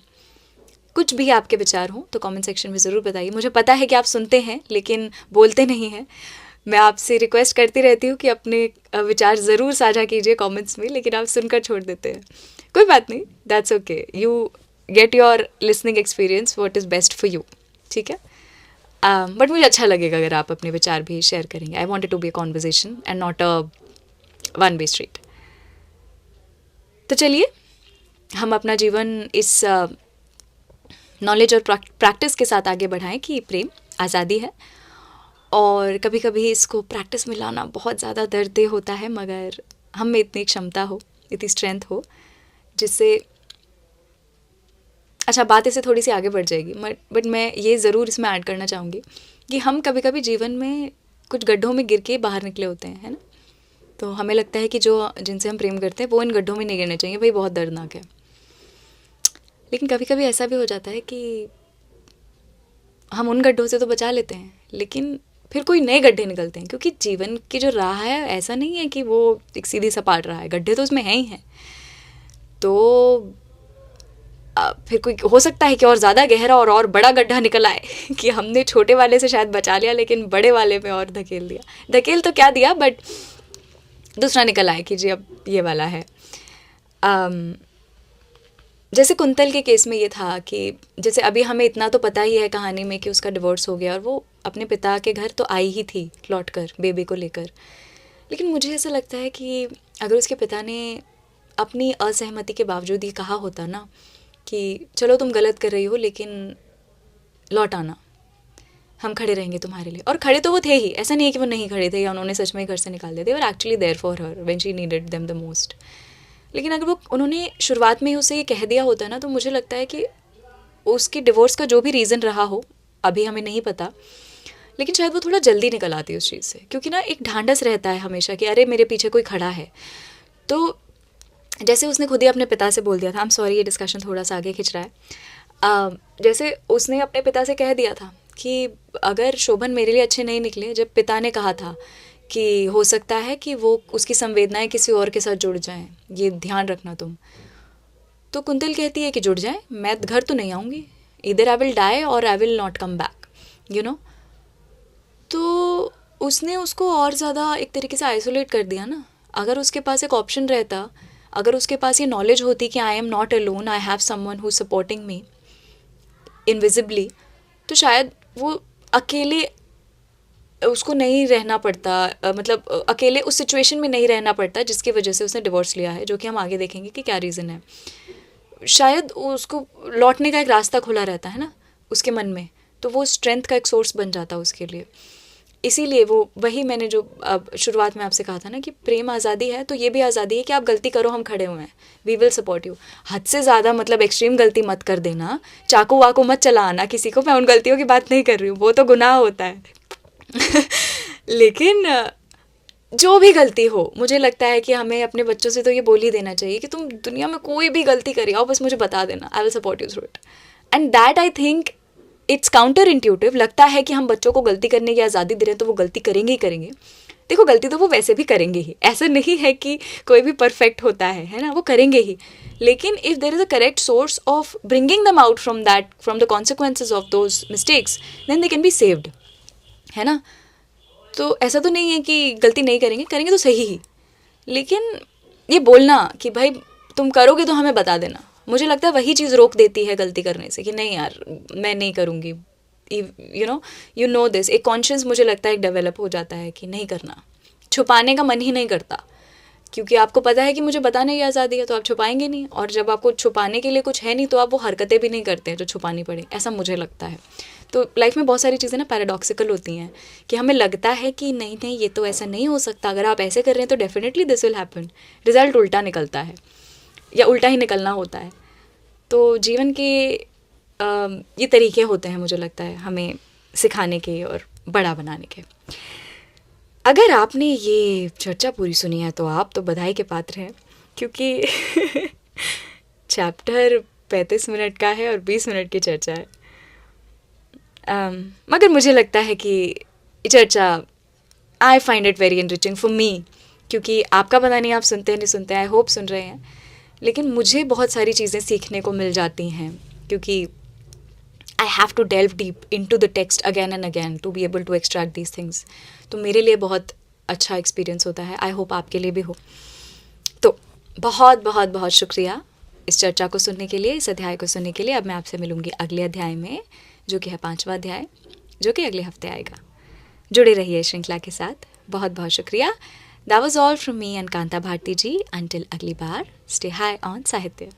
कुछ भी आपके विचार हों, तो कमेंट सेक्शन में ज़रूर बताइए। मुझे पता है कि आप सुनते हैं लेकिन बोलते नहीं हैं। मैं आपसे रिक्वेस्ट करती रहती हूँ कि अपने विचार ज़रूर साझा कीजिए कमेंट्स में, लेकिन आप सुनकर छोड़ देते हैं। कोई बात नहीं, that's okay, you get your listening experience what is best for you, ठीक है। बट मुझे अच्छा लगेगा अगर आप अपने विचार भी शेयर करेंगे। I want it to be a conversation and not a one way street. तो चलिए हम अपना जीवन इस नॉलेज और प्रैक्टिस के साथ आगे बढ़ाएं कि प्रेम आज़ादी है, और कभी कभी इसको प्रैक्टिस में लाना बहुत ज़्यादा दर्द होता है, मगर हम में इतनी क्षमता हो, इतनी स्ट्रेंथ हो, जिससे अच्छा, बात इससे थोड़ी सी आगे बढ़ जाएगी, बट मैं ये ज़रूर इसमें ऐड करना चाहूँगी कि हम कभी कभी जीवन में कुछ गड्ढों में गिर के बाहर निकले होते हैं, है ना। तो हमें लगता है कि जो जिनसे हम प्रेम करते हैं वो इन गड्ढों में नहीं गिरने चाहिए, भाई बहुत दर्दनाक है। लेकिन कभी कभी ऐसा भी हो जाता है कि हम उन गड्ढों से तो बचा लेते हैं, लेकिन फिर कोई नए गड्ढे निकलते हैं, क्योंकि जीवन की जो राह है ऐसा नहीं है कि वो एक सीधी सपाट राह है, गड्ढे तो उसमें हैं ही हैं। तो फिर कोई हो सकता है कि और ज़्यादा गहरा और बड़ा गड्ढा निकल आए कि हमने छोटे वाले से शायद बचा लिया, लेकिन बड़े वाले में और धकेल दिया, धकेल तो क्या दिया, बट दूसरा निकल आए कि जी अब ये वाला है। जैसे कुंतल के केस में ये था कि जैसे अभी हमें इतना तो पता ही है कहानी में कि उसका डिवोर्स हो गया और वो अपने पिता के घर तो आई ही थी लौट कर बेबी को लेकर। लेकिन मुझे ऐसा लगता है कि अगर उसके पिता ने अपनी असहमति के बावजूद ये कहा होता ना कि चलो तुम गलत कर रही हो लेकिन लौट आना, हम खड़े रहेंगे तुम्हारे लिए। और खड़े तो वो थे ही, ऐसा नहीं है कि वो नहीं खड़े थे या उन्होंने सच में घर से निकाल दिया, they were actually there for her when she needed them the most. लेकिन अगर वो उन्होंने शुरुआत में ही उसे ये कह दिया होता ना, तो मुझे लगता है कि उसकी डिवोर्स का जो भी रीज़न रहा हो, अभी हमें नहीं पता, लेकिन शायद वो थोड़ा जल्दी निकल आती उस चीज़ से। क्योंकि ना एक ढांढस रहता है हमेशा कि अरे मेरे पीछे कोई खड़ा है। तो जैसे उसने खुद ही अपने पिता से बोल दिया था, आई एम सॉरी ये डिस्कशन थोड़ा सा आगे खिंच रहा है, जैसे उसने अपने पिता से कह दिया था कि अगर शोभन मेरे लिए अच्छे नहीं निकले, जब पिता ने कहा था कि हो सकता है कि वो उसकी संवेदनाएं किसी और के साथ जुड़ जाएं, ये ध्यान रखना तुम, तो कुंतल कहती है कि जुड़ जाएं, मैं घर तो नहीं आऊँगी, इधर आई विल डाई और I will not come back, you know. तो उसने उसको और ज़्यादा एक तरीके से आइसोलेट कर दिया ना। अगर उसके पास एक ऑप्शन रहता, अगर उसके पास ये नॉलेज होती कि I am not alone, I have someone who supporting me invisibly, तो शायद वो अकेले उसको नहीं रहना पड़ता, मतलब अकेले उस सिचुएशन में नहीं रहना पड़ता जिसकी वजह से उसने डिवोर्स लिया है, जो कि हम आगे देखेंगे कि क्या रीज़न है। शायद उसको लौटने का एक रास्ता खुला रहता है ना उसके मन में, तो वो स्ट्रेंथ का एक सोर्स बन जाता उसके लिए। इसीलिए वो वही मैंने जो अब शुरुआत में आपसे कहा था ना कि प्रेम आज़ादी है, तो ये भी आज़ादी है कि आप गलती करो, हम खड़े हुए हैं, वी विल सपोर्ट यू। हद से ज़्यादा मतलब एक्सट्रीम गलती मत कर देना, चाकू वाकू मत चला आना किसी को, मैं उन गलतियों की बात नहीं कर रही हूँ, वो तो गुनाह होता है लेकिन जो भी गलती हो, मुझे लगता है कि हमें अपने बच्चों से तो ये बोल ही देना चाहिए कि तुम दुनिया में कोई भी गलती करी आओ, बस मुझे बता देना, I will support you through it. And that I think it's counter intuitive. लगता है कि हम बच्चों को गलती करने की आज़ादी दे रहे हैं तो वो गलती करेंगे ही करेंगे। देखो गलती तो वो वैसे भी करेंगे ही, ऐसा नहीं है कि कोई भी परफेक्ट होता है ना, वो करेंगे ही। लेकिन if there is a correct source of bringing them out from that, from the consequences of those mistakes, then they can be saved, है ना। तो ऐसा तो नहीं है कि गलती नहीं करेंगे, करेंगे तो सही ही, लेकिन ये बोलना कि भाई तुम करोगे तो हमें बता देना, मुझे लगता है वही चीज़ रोक देती है गलती करने से कि नहीं यार मैं नहीं करूँगी, यू नो दिस। एक कॉन्शियस मुझे लगता है एक डेवलप हो जाता है कि नहीं करना, छुपाने का मन ही नहीं करता, क्योंकि आपको पता है कि मुझे बताने की आज़ादी है तो आप छुपाएंगे नहीं, और जब आपको छुपाने के लिए कुछ है नहीं तो आप वो हरकतें भी नहीं करते हैं जो छुपानी पड़े, ऐसा मुझे लगता है। तो लाइफ में बहुत सारी चीज़ें ना पैराडॉक्सिकल होती हैं कि हमें लगता है कि नहीं नहीं ये तो ऐसा नहीं हो सकता, अगर आप ऐसे कर रहे हैं तो definitely this will happen, result उल्टा निकलता है या उल्टा ही निकलना होता है। तो जीवन के ये तरीके होते हैं मुझे लगता है हमें सिखाने के और बड़ा बनाने के। अगर आपने ये चर्चा पूरी सुनी है तो आप तो बधाई के पात्र हैं, क्योंकि चैप्टर 35 मिनट का है और 20 मिनट की चर्चा है। मगर मुझे लगता है कि ये चर्चा I find it very enriching for me, क्योंकि आपका पता नहीं आप सुनते हैं नहीं सुनते हैं, आई होप सुन रहे हैं, लेकिन मुझे बहुत सारी चीज़ें सीखने को मिल जाती हैं, क्योंकि I have to delve deep into the text again and again to be able to extract these things. तो मेरे लिए बहुत अच्छा एक्सपीरियंस होता है, आई होप आपके लिए भी हो। तो बहुत बहुत बहुत शुक्रिया इस चर्चा को सुनने के लिए, इस अध्याय को सुनने के लिए। अब मैं आपसे मिलूंगी अगले अध्याय में, जो कि है 5वां अध्याय, जो कि अगले हफ्ते आएगा। जुड़े रहिए श्रृंखला के साथ। बहुत बहुत शुक्रिया। That was all from me and Kanta Bharti ji. Until अगली बार, stay high on साहित्य।